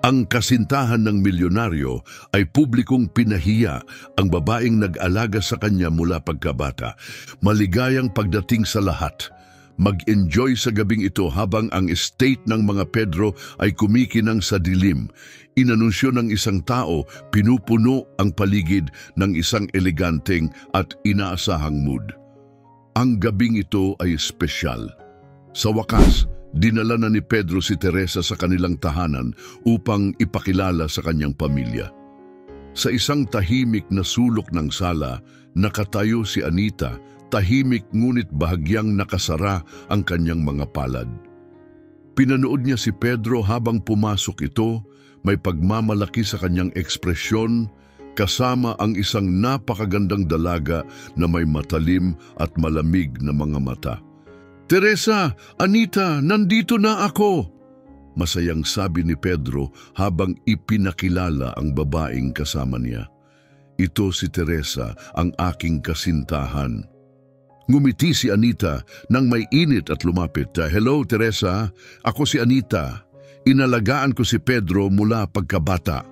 Ang kasintahan ng milyonaryo ay publikong pinahiya ang babaeng nag-alaga sa kanya mula pagkabata. Maligayang pagdating sa lahat. Mag-enjoy sa gabing ito habang ang estate ng mga Pedro ay kumikinang sa dilim. Inanunsyo ng isang tao, pinupuno ang paligid ng isang eleganteng at inaasahang mood. Ang gabing ito ay espesyal. Sa wakas, dinala na ni Pedro si Teresa sa kanilang tahanan upang ipakilala sa kanyang pamilya. Sa isang tahimik na sulok ng sala, nakatayo si Anita, tahimik ngunit bahagyang nakasara ang kanyang mga palad. Pinanood niya si Pedro habang pumasok ito, may pagmamalaki sa kanyang ekspresyon, kasama ang isang napakagandang dalaga na may matalim at malamig na mga mata. "Teresa, Anita, nandito na ako!" Masayang sabi ni Pedro habang ipinakilala ang babaeng kasama niya. "Ito si Teresa, ang aking kasintahan." Ngumiti si Anita nang may init at lumapit. "Hello, Teresa. Ako si Anita. Inalagaan ko si Pedro mula pagkabata."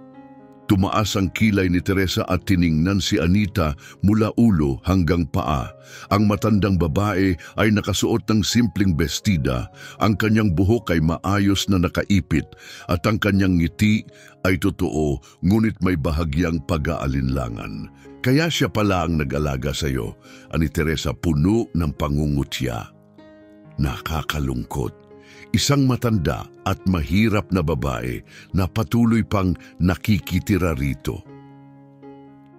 Tumaas ang kilay ni Teresa at tiningnan si Anita mula ulo hanggang paa. Ang matandang babae ay nakasuot ng simpleng bestida, ang kanyang buhok ay maayos na nakaipit at ang kanyang ngiti ay totoo ngunit may bahagyang pag-aalinlangan. "Kaya siya pala ang nag-alaga sa iyo," ani Teresa puno ng pangungutya. Nakakalungkot. Isang matanda at mahirap na babae na patuloy pang nakikitira rito.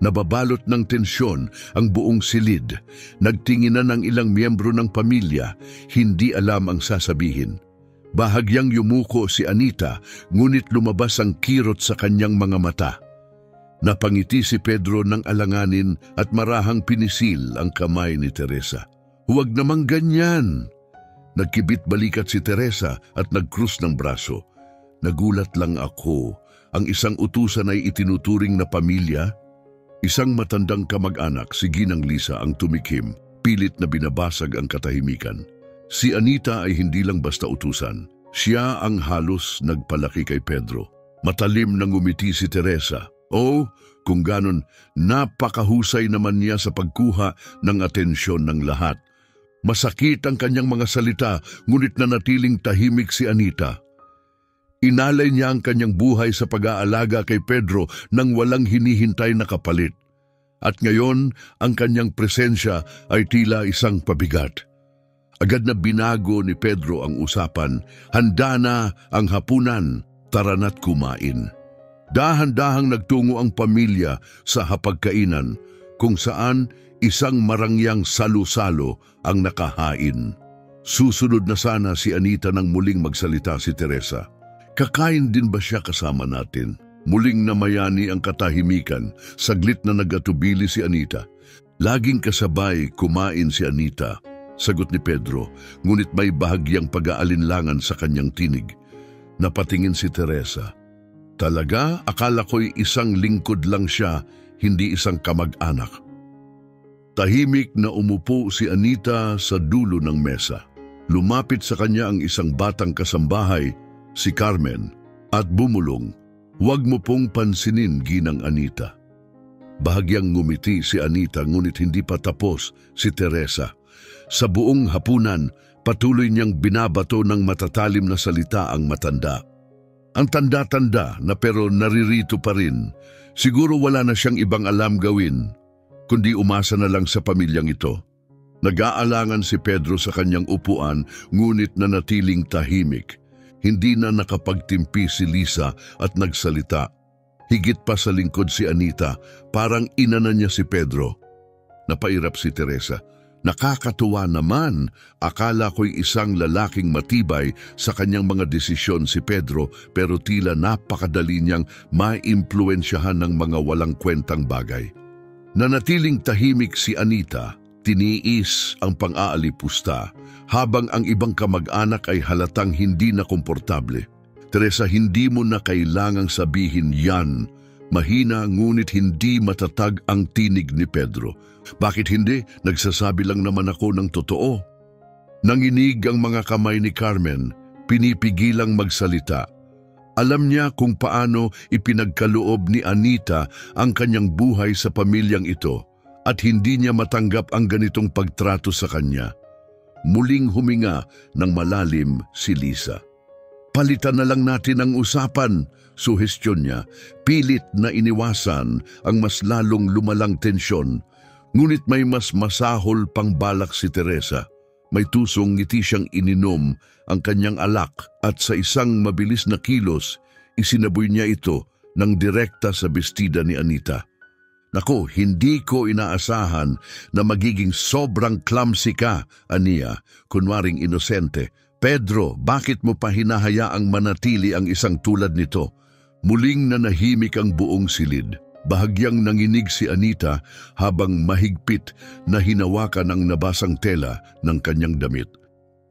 Nababalot ng tensyon ang buong silid. Nagtinginan ang ilang miyembro ng pamilya, hindi alam ang sasabihin. Bahagyang yumuko si Anita, ngunit lumabas ang kirot sa kanyang mga mata. Napangiti si Pedro ng alanganin at marahang pinisil ang kamay ni Teresa. "Huwag namang ganyan!" Nagkibit balikat si Teresa at nagkrus ng braso. "Nagulat lang ako. Ang isang utusan ay itinuturing na pamilya?" Isang matandang kamag-anak, si Ginang Lisa, ang tumikim, pilit na binabasag ang katahimikan. Si Anita ay hindi lang basta utusan. Siya ang halos nagpalaki kay Pedro. Matalim na ngumiti si Teresa. "Oh, kung ganon, napakahusay naman niya sa pagkuha ng atensyon ng lahat." Masakit ang kanyang mga salita, ngunit nanatiling tahimik si Anita. Inalay niya ang kanyang buhay sa pag-aalaga kay Pedro nang walang hinihintay na kapalit. At ngayon, ang kanyang presensya ay tila isang pabigat. Agad na binago ni Pedro ang usapan. "Handa na ang hapunan, tara na't kumain." Dahan-dahang nagtungo ang pamilya sa hapagkainan, kung saan isang marangyang salo-salo ang nakahain. Susunod na sana si Anita nang muling magsalita si Teresa. "Kakain din ba siya kasama natin?" Muling namayani ang katahimikan, saglit na nagatubili si Anita. "Laging kasabay kumain si Anita," sagot ni Pedro, ngunit may bahagyang pag-aalinlangan sa kanyang tinig. Napatingin si Teresa. "Talaga? Akala ko'y isang lingkod lang siya, hindi isang kamag-anak." Tahimik na umupo si Anita sa dulo ng mesa. Lumapit sa kanya ang isang batang kasambahay, si Carmen, at bumulong, "Huwag mo pong pansinin, Ginang Anita." Bahagyang ngumiti si Anita ngunit hindi pa tapos si Teresa. Sa buong hapunan, patuloy niyang binabato ng matatalim na salita ang matanda. Ang tanda-tanda na pero naririto pa rin. Siguro wala na siyang ibang alam gawin, kundi umasa na lang sa pamilyang ito. Nag-aalangan si Pedro sa kanyang upuan, ngunit nanatiling tahimik. Hindi na nakapagtimpi si Lisa at nagsalita. Higit pa sa lingkod si Anita, parang inana niya si Pedro. Napairap si Teresa. "Nakakatuwa naman, akala ko'y isang lalaking matibay sa kanyang mga desisyon si Pedro, pero tila napakadali niyang maimpluwensyahan ng mga walang kwentang bagay." Nanatiling tahimik si Anita, tiniis ang pang-aalipusta, habang ang ibang kamag-anak ay halatang hindi na komportable. "Teresa, hindi mo na kailangang sabihin yan." Mahina ngunit hindi matatag ang tinig ni Pedro. "Bakit hindi? Nagsasabi lang naman ako ng totoo." Nanginig ang mga kamay ni Carmen, pinipigilang magsalita. Alam niya kung paano ipinagkaloob ni Anita ang kanyang buhay sa pamilyang ito at hindi niya matanggap ang ganitong pagtrato sa kanya. Muling huminga ng malalim si Lisa. Palitan na lang natin ang usapan, suhestyon niya. Pilit na iniwasan ang mas lalong lumalang tensyon. Ngunit may mas masahol pang balak si Teresa. May tusong ngiti siyang ininom ang kanyang alak at sa isang mabilis na kilos, isinaboy niya ito ng direkta sa bestida ni Anita. Nako, hindi ko inaasahan na magiging sobrang clumsy ka, Ania, kunwaring inosente. Pedro, bakit mo pa hinahayaang manatili ang isang tulad nito? Muling nanahimik ang buong silid. Bahagyang nanginig si Anita habang mahigpit na hinawakan ang nabasang tela ng kanyang damit.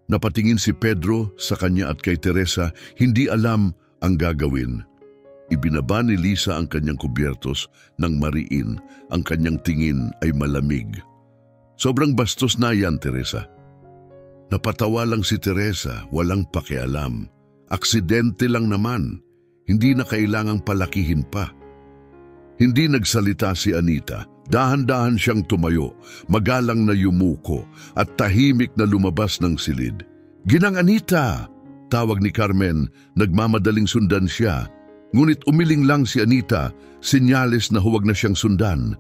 Napatingin si Pedro sa kanya at kay Teresa, hindi alam ang gagawin. Ibinaba ni Lisa ang kanyang kubyertos ng mariin, ang kanyang tingin ay malamig. Sobrang bastos na yan, Teresa. Napatawa lang si Teresa, walang pakialam. Aksidente lang naman, hindi na kailangang palakihin pa. Hindi nagsalita si Anita. Dahan-dahan siyang tumayo, magalang na yumuko at tahimik na lumabas ng silid. "Ginang Anita!" Tawag ni Carmen, nagmamadaling sundan siya. Ngunit umiling lang si Anita, senyales na huwag na siyang sundan.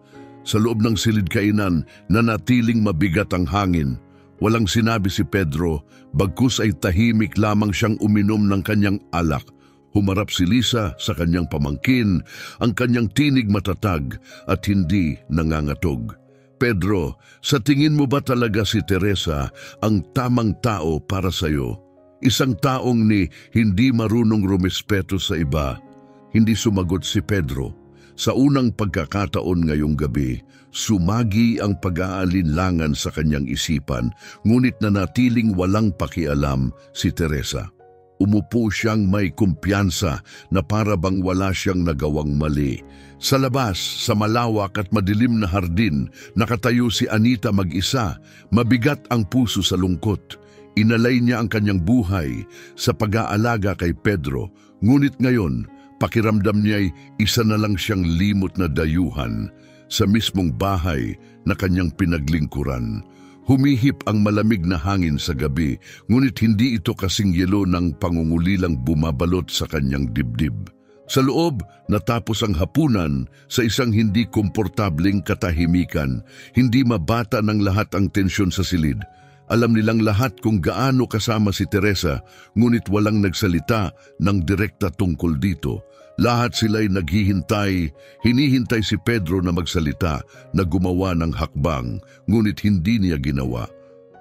Sa loob ng silid kainan, nanatiling mabigat ang hangin. Walang sinabi si Pedro, bagkus ay tahimik lamang siyang uminom ng kanyang alak. Humarap si Lisa sa kanyang pamangkin, ang kanyang tinig matatag at hindi nangangatog. "Pedro, sa tingin mo ba talaga si Teresa ang tamang tao para sa'yo? Isang taong hindi marunong rumespeto sa iba." Hindi sumagot si Pedro. Sa unang pagkakataon ngayong gabi, sumagi ang pag-aalinlangan sa kanyang isipan, ngunit nanatiling walang pakialam si Teresa. Umupo siyang may kumpiyansa na para bang wala siyang nagawang mali. Sa labas, sa malawak at madilim na hardin, nakatayo si Anita mag-isa, mabigat ang puso sa lungkot. Inalay niya ang kanyang buhay sa pag-aalaga kay Pedro, ngunit ngayon, pakiramdam niya'y isa na lang siyang limot na dayuhan sa mismong bahay na kanyang pinaglingkuran. Humihip ang malamig na hangin sa gabi, ngunit hindi ito kasing yelo ng pangungulilang bumabalot sa kanyang dibdib. Sa loob, natapos ang hapunan sa isang hindi komportabling katahimikan. Hindi mabata ng lahat ang tensyon sa silid. Alam nilang lahat kung gaano kasama si Teresa, ngunit walang nagsalita ng direkta tungkol dito. Lahat sila'y naghihintay, hinihintay si Pedro na magsalita, na gumawa ng hakbang, ngunit hindi niya ginawa.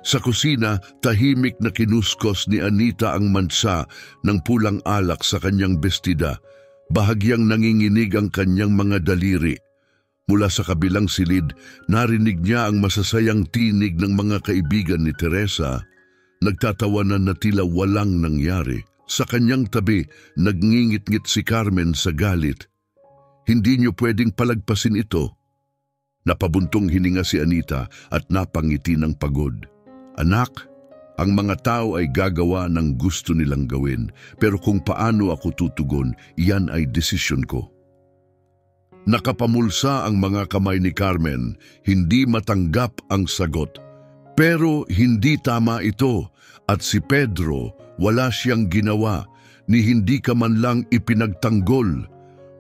Sa kusina, tahimik na kinuskos ni Anita ang mansa ng pulang alak sa kanyang bestida. Bahagyang nanginginig ang kanyang mga daliri. Mula sa kabilang silid, narinig niya ang masasayang tinig ng mga kaibigan ni Teresa. Nagtatawanan na tila walang nangyari. Sa kanyang tabi, nagngingit-ngit si Carmen sa galit. "Hindi niyo pwedeng palagpasin ito." Napabuntong hininga si Anita at napangiti ng pagod. "Anak, ang mga tao ay gagawa ng gusto nilang gawin, pero kung paano ako tutugon, iyan ay desisyon ko." Nakapamulsa ang mga kamay ni Carmen, hindi matanggap ang sagot. Pero hindi tama ito, at si Pedro wala siyang ginawa, ni hindi ka man lang ipinagtanggol.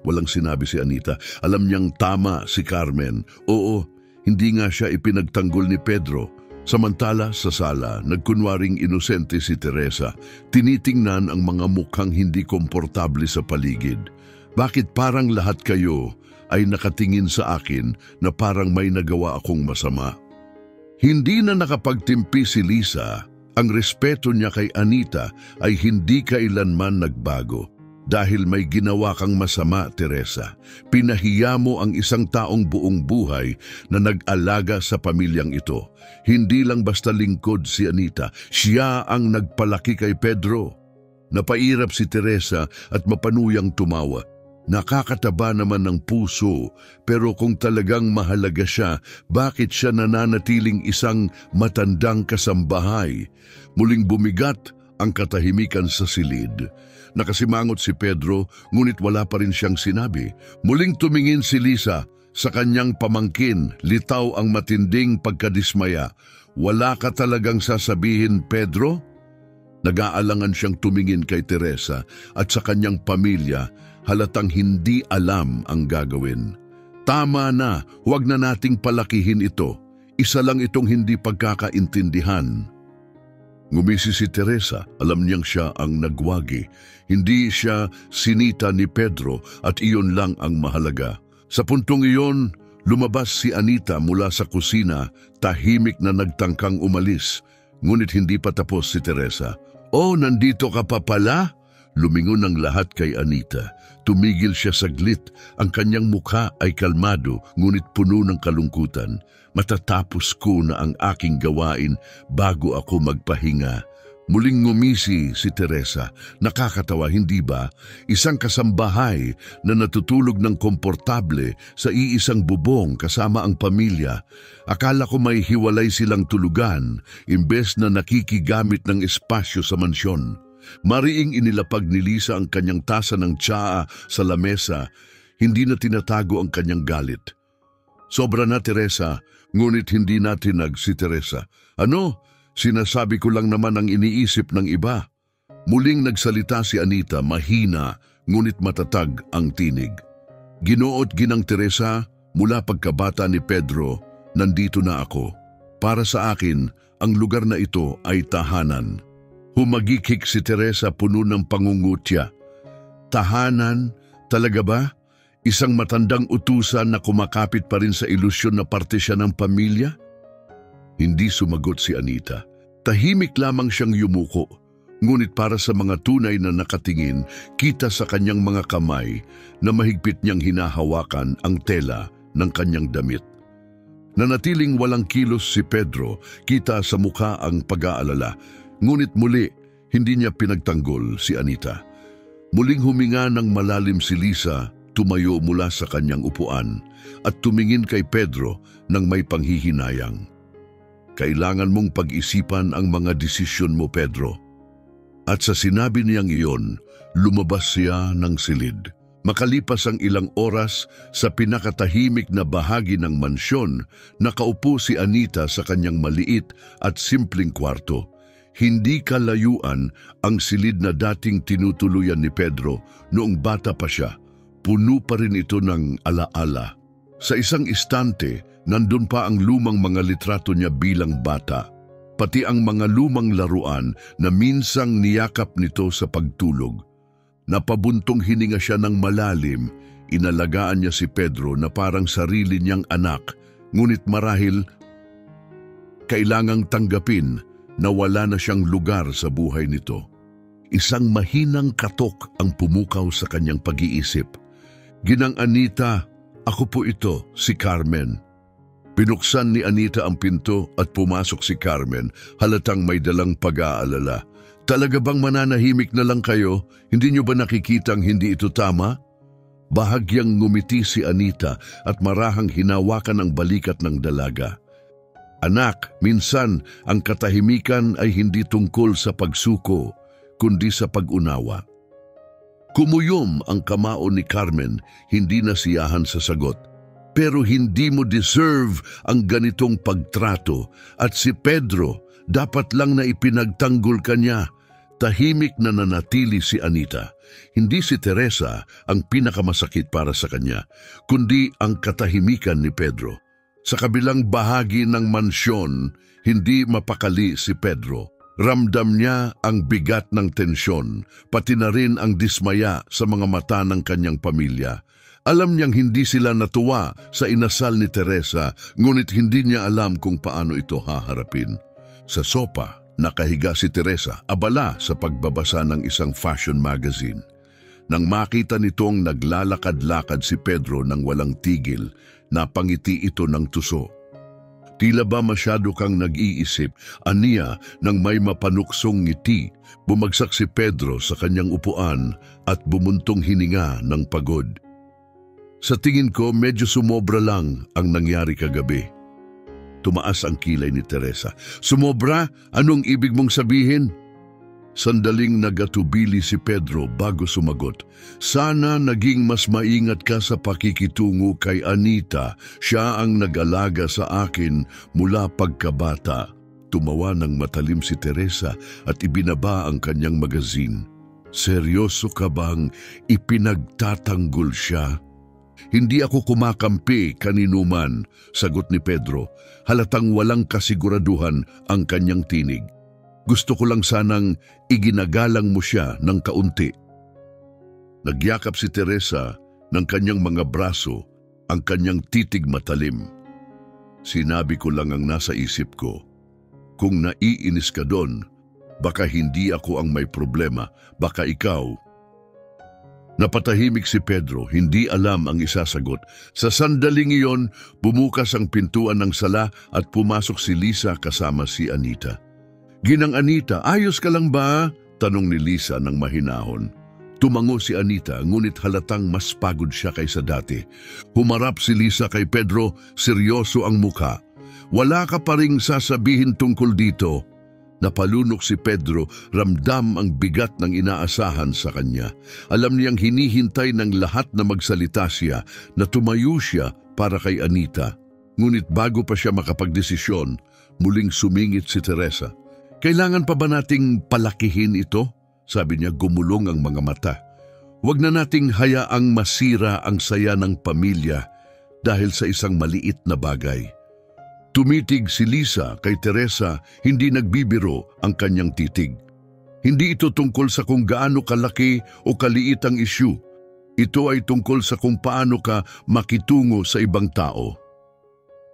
Walang sinabi si Anita. Alam niyang tama si Carmen. Oo, hindi nga siya ipinagtanggol ni Pedro. Samantala sa sala, nagkunwaring inosente si Teresa. Tinitingnan ang mga mukhang hindi komportable sa paligid. Bakit parang lahat kayo ay nakatingin sa akin na parang may nagawa akong masama? Hindi na nakapagtimpi si Lisa. Ang respeto niya kay Anita ay hindi kailanman nagbago. Dahil may ginawa kang masama, Teresa. Pinahiya mo ang isang taong buong buhay na nag-alaga sa pamilyang ito. Hindi lang basta lingkod si Anita, siya ang nagpalaki kay Pedro. Napairap si Teresa at mapanuyang tumawa. Nakakataba naman ng puso, pero kung talagang mahalaga siya, bakit siya nananatiling isang matandang kasambahay? Muling bumigat ang katahimikan sa silid. Nakasimangot si Pedro, ngunit wala pa rin siyang sinabi. Muling tumingin si Lisa sa kanyang pamangkin, litaw ang matinding pagkadismaya. Wala ka talagang sasabihin, Pedro? Nag-aalangan siyang tumingin kay Teresa at sa kanyang pamilya, halatang hindi alam ang gagawin. Tama na, huwag na nating palakihin ito. Isa lang itong hindi pagkakaintindihan. Ngumisi si Teresa, alam niyang siya ang nagwagi. Hindi siya sinita ni Pedro at iyon lang ang mahalaga. Sa puntong iyon, lumabas si Anita mula sa kusina, tahimik na nagtangkang umalis. Ngunit hindi pa tapos si Teresa. "Oh, nandito ka pa pala?" Lumingon ang lahat kay Anita. Tumigil siya saglit. Ang kanyang mukha ay kalmado, ngunit puno ng kalungkutan. "Matatapos ko na ang aking gawain bago ako magpahinga." Muling ngumisi si Teresa. Nakakatawa, hindi ba? Isang kasambahay na natutulog ng komportable sa iisang bubong kasama ang pamilya. Akala ko may hiwalay silang tulugan, imbes na nakikigamit ng espasyo sa mansyon. Mariing inilapag ni Lisa ang kanyang tasa ng tsaa sa lamesa. Hindi na tinatago ang kanyang galit. "Sobra na, Teresa, ngunit hindi natinag si Teresa." "Ano? Sinasabi ko lang naman ang iniisip ng iba." Muling nagsalita si Anita, mahina ngunit matatag ang tinig. "Ginoo at Ginang Teresa, mula pagkabata ni Pedro, nandito na ako. Para sa akin, ang lugar na ito ay tahanan." Humagikik si Teresa, puno ng pangungutya. "Tahanan? Talaga ba? Isang matandang utusan na kumakapit pa rin sa ilusyon na parte siya ng pamilya?" Hindi sumagot si Anita. Tahimik lamang siyang yumuko. Ngunit para sa mga tunay na nakatingin, kita sa kanyang mga kamay na mahigpit niyang hinahawakan ang tela ng kanyang damit. Nanatiling walang kilos si Pedro, kita sa mukha ang pag-aalala. Ngunit muli, hindi niya pinagtanggol si Anita. Muling huminga ng malalim si Lisa, tumayo mula sa kanyang upuan at tumingin kay Pedro ng may panghihinayang. "Kailangan mong pag-isipan ang mga desisyon mo, Pedro." At sa sinabi niyang iyon, lumabas siya ng silid. Makalipas ang ilang oras, sa pinakatahimik na bahagi ng mansyon, nakaupo si Anita sa kanyang maliit at simpleng kwarto. Hindi kalayuan ang silid na dating tinutuluyan ni Pedro noong bata pa siya. Puno pa rin ito ng alaala. Sa isang istante, nandun pa ang lumang mga litrato niya bilang bata, pati ang mga lumang laruan na minsang niyakap nito sa pagtulog. Napabuntong hininga siya ng malalim, inalagaan niya si Pedro na parang sarili niyang anak, ngunit marahil kailangang tanggapin na wala na siyang lugar sa buhay nito. Isang mahinang katok ang pumukaw sa kanyang pag-iisip. "Ginang Anita, ako po ito, si Carmen." Pinuksan ni Anita ang pinto at pumasok si Carmen, halatang may dalang pag-aalala. "Talaga bang mananahimik na lang kayo? Hindi niyo ba nakikitang hindi ito tama?" Bahagyang ngumiti si Anita at marahang hinawakan ang balikat ng dalaga. "Anak, minsan ang katahimikan ay hindi tungkol sa pagsuko, kundi sa pag-unawa." Kumuyom ang kamao ni Carmen, hindi nasiyahan sa sagot. "Pero hindi mo deserve ang ganitong pagtrato at si Pedro dapat lang na ipinagtanggol ka niya." Tahimik na nanatili si Anita. Hindi si Teresa ang pinakamasakit para sa kanya, kundi ang katahimikan ni Pedro. Sa kabilang bahagi ng mansyon, hindi mapakali si Pedro. Ramdam niya ang bigat ng tensyon, pati na rin ang dismaya sa mga mata ng kanyang pamilya. Alam niyang hindi sila natuwa sa inasal ni Teresa, ngunit hindi niya alam kung paano ito haharapin. Sa sopa, nakahiga si Teresa, abala sa pagbabasa ng isang fashion magazine. Nang makita nitong naglalakad-lakad si Pedro nang walang tigil, napangiti ito ng tuso. "Tila ba masyado kang nag-iisip?" aniya nang may mapanuksong ngiti. Bumagsak si Pedro sa kanyang upuan at bumuntong hininga ng pagod. "Sa tingin ko, medyo sumobra lang ang nangyari kagabi." Tumaas ang kilay ni Teresa. "Sumobra? Anong ibig mong sabihin?" Sandaling nagatubili si Pedro bago sumagot. Sana naging mas maingat ka sa pakikitungo kay Anita. Siya ang nag-alaga sa akin mula pagkabata. Tumawa ng matalim si Teresa at ibinaba ang kanyang magazine. Seryoso ka bang ipinagtatanggol siya? Hindi ako kumakampi kaninuman, sagot ni Pedro. Halatang walang kasiguraduhan ang kanyang tinig. Gusto ko lang sanang iginagalang mo siya ng kaunti. Nagyakap si Teresa ng kanyang mga braso, ang kanyang titig matalim. Sinabi ko lang ang nasa isip ko. Kung naiinis ka doon, baka hindi ako ang may problema, baka ikaw. Napatahimik si Pedro, hindi alam ang isasagot. Sa sandaling iyon, bumukas ang pintuan ng sala at pumasok si Lisa kasama si Anita. Ginang Anita, ayos ka lang ba? Tanong ni Lisa ng mahinahon. Tumango si Anita, ngunit halatang mas pagod siya kaysa dati. Humarap si Lisa kay Pedro, seryoso ang muka. Wala ka pa ring sasabihin tungkol dito. Napalunok si Pedro, ramdam ang bigat ng inaasahan sa kanya. Alam niyang hinihintay ng lahat na magsalita siya, na tumayo siya para kay Anita. Ngunit bago pa siya makapagdesisyon, muling sumingit si Teresa. Kailangan pa ba nating palakihin ito? Sabi niya, gumulong ang mga mata. Huwag na nating hayaang masira ang saya ng pamilya dahil sa isang maliit na bagay. Tumitig si Lisa kay Teresa, hindi nagbibiro ang kanyang titig. Hindi ito tungkol sa kung gaano kalaki o kaliit ang isyu. Ito ay tungkol sa kung paano ka makitungo sa ibang tao.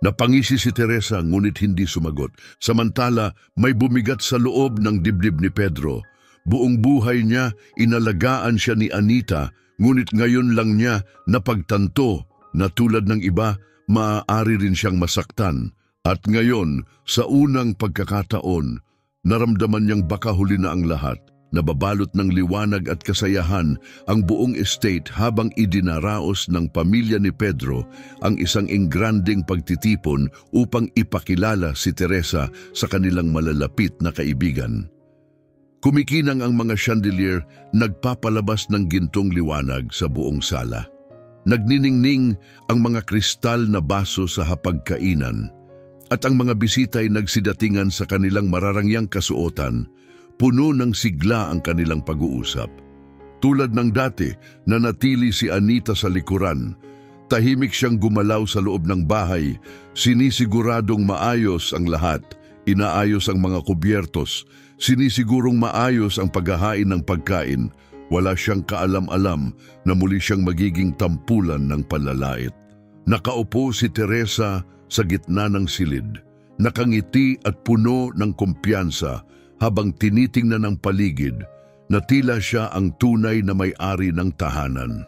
Napangisi si Teresa ngunit hindi sumagot. Samantala, may bumigat sa loob ng dibdib ni Pedro. Buong buhay niya, inalagaan siya ni Anita, ngunit ngayon lang niya napagtanto na tulad ng iba, maaari rin siyang masaktan. At ngayon, sa unang pagkakataon, naramdaman niyang baka huli na ang lahat. Nababalot ng liwanag at kasayahan ang buong estate habang idinaraos ng pamilya ni Pedro ang isang engranding pagtitipon upang ipakilala si Teresa sa kanilang malalapit na kaibigan. Kumikinang ang mga chandelier, nagpapalabas ng gintong liwanag sa buong sala. Nagniningning ang mga kristal na baso sa hapagkainan at ang mga bisita ay nagsidatingan sa kanilang mararangyang kasuotan. Puno ng sigla ang kanilang pag-uusap. Tulad ng dati, nanatili si Anita sa likuran. Tahimik siyang gumalaw sa loob ng bahay, sinisiguradong maayos ang lahat, inaayos ang mga kubyertos, sinisigurong maayos ang paghahain ng pagkain. Wala siyang kaalam-alam na muli siyang magiging tampulan ng panlalait. Nakaupo si Teresa sa gitna ng silid, nakangiti at puno ng kumpiyansa, habang tinitingnan ng paligid na tila siya ang tunay na may-ari ng tahanan.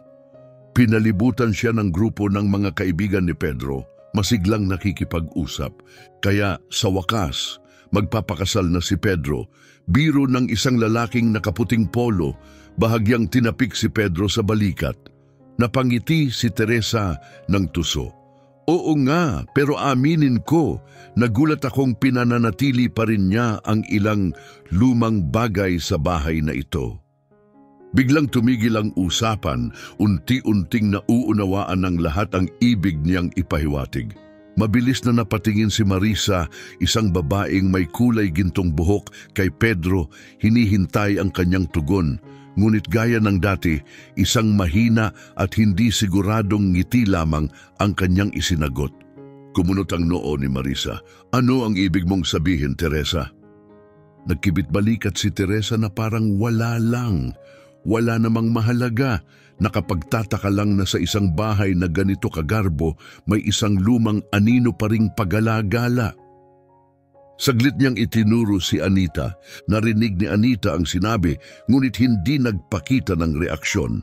Pinalibutan siya ng grupo ng mga kaibigan ni Pedro, masiglang nakikipag-usap. Kaya sa wakas, magpapakasal na si Pedro, biro ng isang lalaking nakaputing polo, bahagyang tinapik si Pedro sa balikat. Napangiti si Teresa ng tuso. Oo nga, pero aminin ko, nagulat akong pinananatili pa rin niya ang ilang lumang bagay sa bahay na ito. Biglang tumigil ang usapan, unti-unting nauunawaan ng lahat ang ibig niyang ipahiwatig. Mabilis na napatingin si Marisa, isang babaeng may kulay gintong buhok, kay Pedro, hinihintay ang kanyang tugon. Ngunit gaya ng dati, isang mahina at hindi siguradong ngiti lamang ang kanyang isinagot. Kumunot ang noo ni Marisa. Ano ang ibig mong sabihin, Teresa? Nagkibit-balikat si Teresa na parang wala lang. Wala namang mahalaga. Nakapagtataka lang na sa isang bahay na ganito kagarbo, may isang lumang anino pa ring pagala-gala. Saglit niyang itinuro si Anita. Narinig ni Anita ang sinabi, ngunit hindi nagpakita ng reaksyon.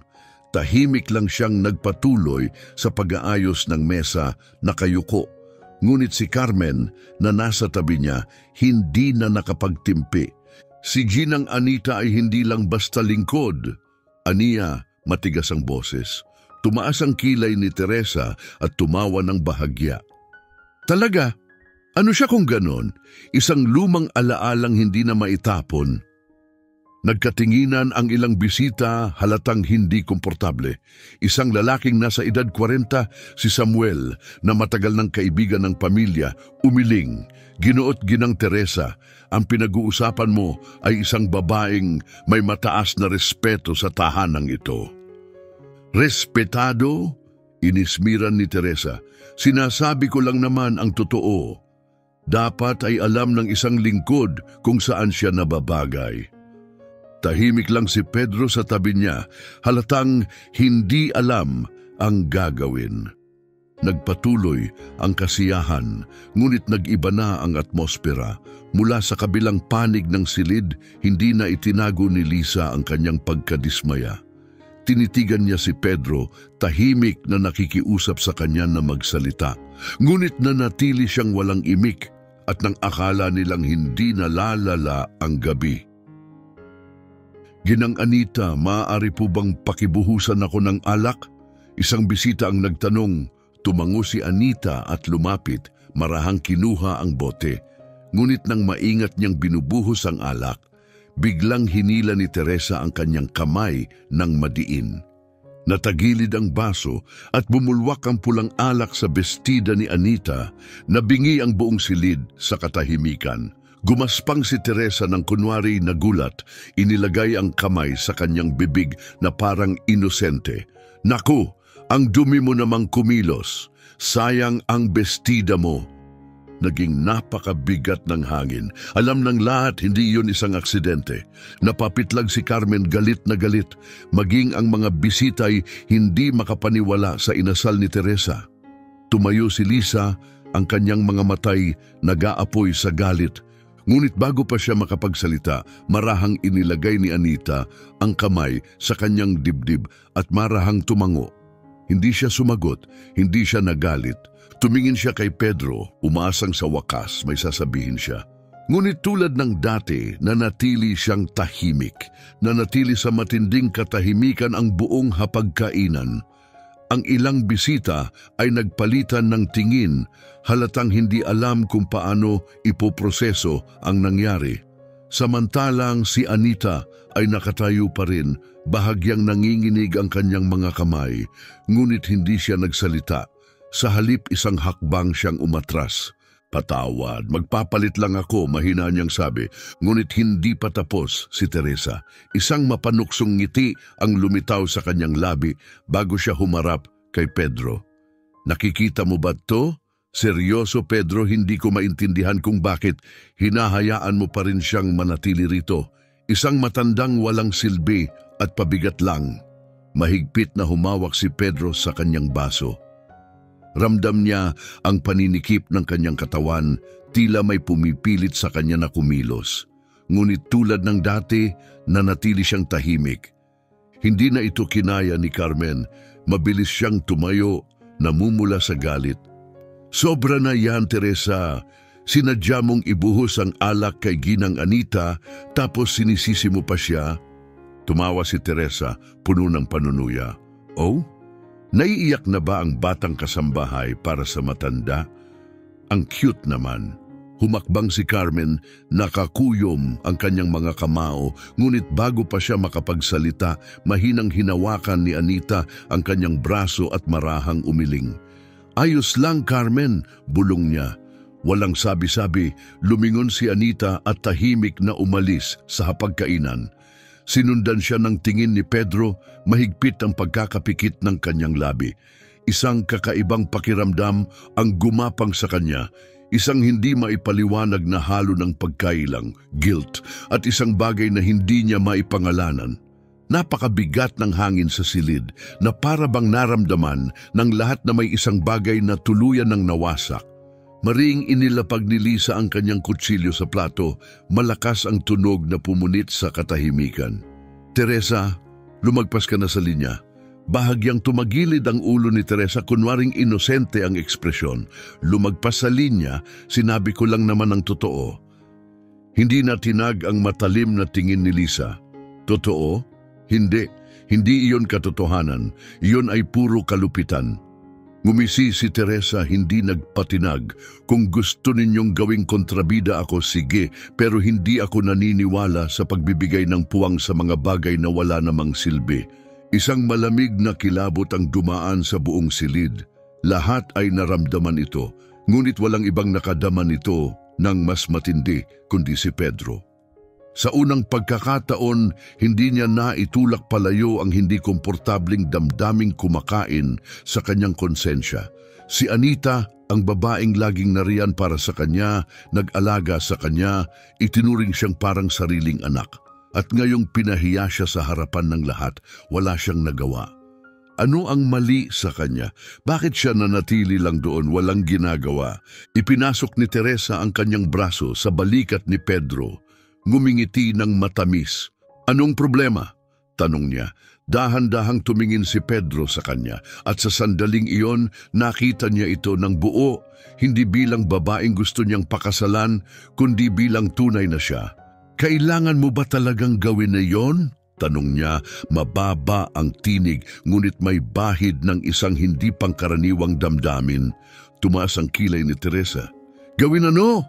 Tahimik lang siyang nagpatuloy sa pag-aayos ng mesa, nakayuko. Ngunit si Carmen, na nasa tabi niya, hindi na nakapagtimpi. Si Ginang Anita ay hindi lang basta lingkod. Aniya, matigas ang boses. Tumaas ang kilay ni Teresa at tumawa ng bahagya. Talaga? Ano siya kung ganon? Isang lumang alaalang hindi na maitapon. Nagkatinginan ang ilang bisita, halatang hindi komportable. Isang lalaking nasa edad 40, si Samuel, na matagal ng kaibigan ng pamilya, umiling. Ginuot ginang Teresa, ang pinag-uusapan mo ay isang babaeng may mataas na respeto sa tahanang ito. Respetado? Inismiran ni Teresa. Sinasabi ko lang naman ang totoo. Dapat ay alam ng isang lingkod kung saan siya nababagay. Tahimik lang si Pedro sa tabi niya, halatang hindi alam ang gagawin. Nagpatuloy ang kasiyahan, ngunit nag-iba na ang atmosfera. Mula sa kabilang panig ng silid, hindi na itinago ni Lisa ang kanyang pagkadismaya. Tinitigan niya si Pedro, tahimik na nakikiusap sa kanya na magsalita. Ngunit nanatili siyang walang imik at nang akala nilang hindi nalalala ang gabi. Ginang Anita, maaari po bang pakibuhusan ako ng alak? Isang bisita ang nagtanong. Tumango si Anita at lumapit, marahang kinuha ang bote. Ngunit nang maingat niyang binubuhos ang alak, biglang hinila ni Teresa ang kanyang kamay ng madiin. Natagilid ang baso at bumulwak ang pulang alak sa bestida ni Anita, nabingi ang buong silid sa katahimikan. Gumaspang si Teresa ng kunwari nagulat, inilagay ang kamay sa kanyang bibig na parang inosente. Naku, ang dumi mo namang kumilos, sayang ang bestida mo. Naging napakabigat ng hangin. Alam ng lahat hindi yun isang aksidente. Napapitlag si Carmen galit na galit, maging ang mga bisita'y hindi makapaniwala sa inasal ni Teresa. Tumayo si Lisa, ang kanyang mga matay nag-aapoy sa galit. Ngunit bago pa siya makapagsalita, marahang inilagay ni Anita ang kamay sa kanyang dibdib at marahang tumango. Hindi siya sumagot, hindi siya nagalit. Tumingin siya kay Pedro, umaasang sa wakas may sasabihin siya. Ngunit tulad ng dati, nanatili siyang tahimik. Nanatili sa matinding katahimikan ang buong hapagkainan. Ang ilang bisita ay nagpalitan ng tingin, halatang hindi alam kung paano ipoproseso ang nangyari. Samantalang si Anita ay nakatayo pa rin, bahagyang nanginginig ang kanyang mga kamay, ngunit hindi siya nagsalita. Sa halip isang hakbang siyang umatras. Patawad, magpapalit lang ako, mahina niyang sabi. Ngunit hindi pa tapos si Teresa. Isang mapanuksong ngiti ang lumitaw sa kanyang labi bago siya humarap kay Pedro. Nakikita mo ba to? Seryoso Pedro, hindi ko maintindihan kung bakit hinahayaan mo pa rin siyang manatili rito. Isang matandang walang silbi at pabigat lang. Mahigpit na humawak si Pedro sa kanyang baso. Ramdam niya ang paninikip ng kanyang katawan, tila may pumipilit sa kanya na kumilos. Ngunit tulad ng dati, nanatili siyang tahimik. Hindi na ito kinaya ni Carmen, mabilis siyang tumayo, namumula sa galit. Sobra na yan, Teresa. Sinadya mong ibuhos ang alak kay Ginang Anita, tapos sinisisi mo pa siya. Tumawa si Teresa, puno ng panunuya. Oh? Naiiyak na ba ang batang kasambahay para sa matanda? Ang cute naman. Humakbang si Carmen, nakakuyom ang kanyang mga kamao, ngunit bago pa siya makapagsalita, mahinang hinawakan ni Anita ang kanyang braso at marahang umiling. Ayos lang, Carmen, bulong niya. Walang sabi-sabi, lumingon si Anita at tahimik na umalis sa hapagkainan. Sinundan siya ng tingin ni Pedro, mahigpit ang pagkakapikit ng kanyang labi. Isang kakaibang pakiramdam ang gumapang sa kanya, isang hindi maipaliwanag na halo ng pagkailang, guilt, at isang bagay na hindi niya maipangalanan. Napakabigat ng hangin sa silid na para bang naramdaman ng lahat na may isang bagay na tuluyan ng nawasak. Maring inilapag ni Lisa ang kanyang kutsilyo sa plato, malakas ang tunog na pumunit sa katahimikan. Teresa, lumagpas ka na sa linya. Bahagyang tumagilid ang ulo ni Teresa, kunwaring inosente ang ekspresyon. Lumagpas sa linya, sinabi ko lang naman ang totoo. Hindi na tinag ang matalim na tingin ni Lisa. Totoo? Hindi. Hindi iyon katotohanan. Iyon ay puro kalupitan. Ngumisi si Teresa, hindi nagpatinag. Kung gusto ninyong gawing kontrabida ako, sige, pero hindi ako naniniwala sa pagbibigay ng puwang sa mga bagay na wala namang silbi. Isang malamig na kilabot ang dumaan sa buong silid. Lahat ay naramdaman ito, ngunit walang ibang nakadama nito ng mas matindi kundi si Pedro. Sa unang pagkakataon, hindi niya naitulak palayo ang hindi komportabling damdaming kumakain sa kanyang konsensya. Si Anita, ang babaeng laging nariyan para sa kanya, nag-alaga sa kanya, itinuring siyang parang sariling anak. At ngayong pinahiya siya sa harapan ng lahat, wala siyang nagawa. Ano ang mali sa kanya? Bakit siya nanatili lang doon, walang ginagawa? Ipinasok ni Teresa ang kanyang braso sa balikat ni Pedro. Ngumingiti ng matamis. Anong problema? Tanong niya. Dahan-dahang tumingin si Pedro sa kanya at sa sandaling iyon nakita niya ito ng buo, hindi bilang babaeng gusto niyang pakasalan, kundi bilang tunay na siya. Kailangan mo ba talagang gawin na iyon? Tanong niya, mababa ang tinig ngunit may bahid ng isang hindi pangkaraniwang damdamin. Tumaas ang kilay ni Teresa. Gawin ano?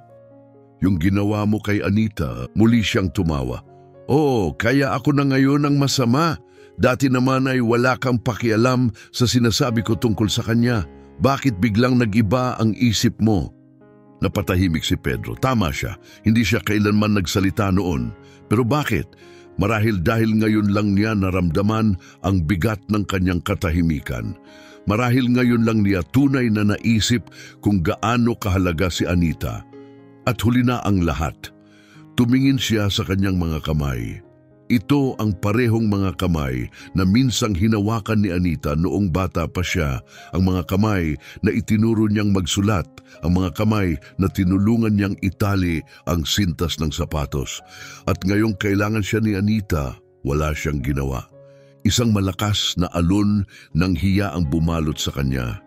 Yung ginawa mo kay Anita, muli siyang tumawa. Oo, kaya ako na ngayon ang masama. Dati naman ay wala kang pakialam sa sinasabi ko tungkol sa kanya. Bakit biglang nag-iba ang isip mo? Napatahimik si Pedro. Tama siya, hindi siya kailanman nagsalita noon. Pero bakit? Marahil dahil ngayon lang niya naramdaman ang bigat ng kanyang katahimikan. Marahil ngayon lang niya tunay na naisip kung gaano kahalaga si Anita. At huli na ang lahat. Tumingin siya sa kanyang mga kamay. Ito ang parehong mga kamay na minsang hinawakan ni Anita noong bata pa siya, ang mga kamay na itinuro niyang magsulat, ang mga kamay na tinulungan niyang itali ang sintas ng sapatos. At ngayong kailangan siya ni Anita, wala siyang ginawa. Isang malakas na alon ng hiya ang bumalot sa kanya.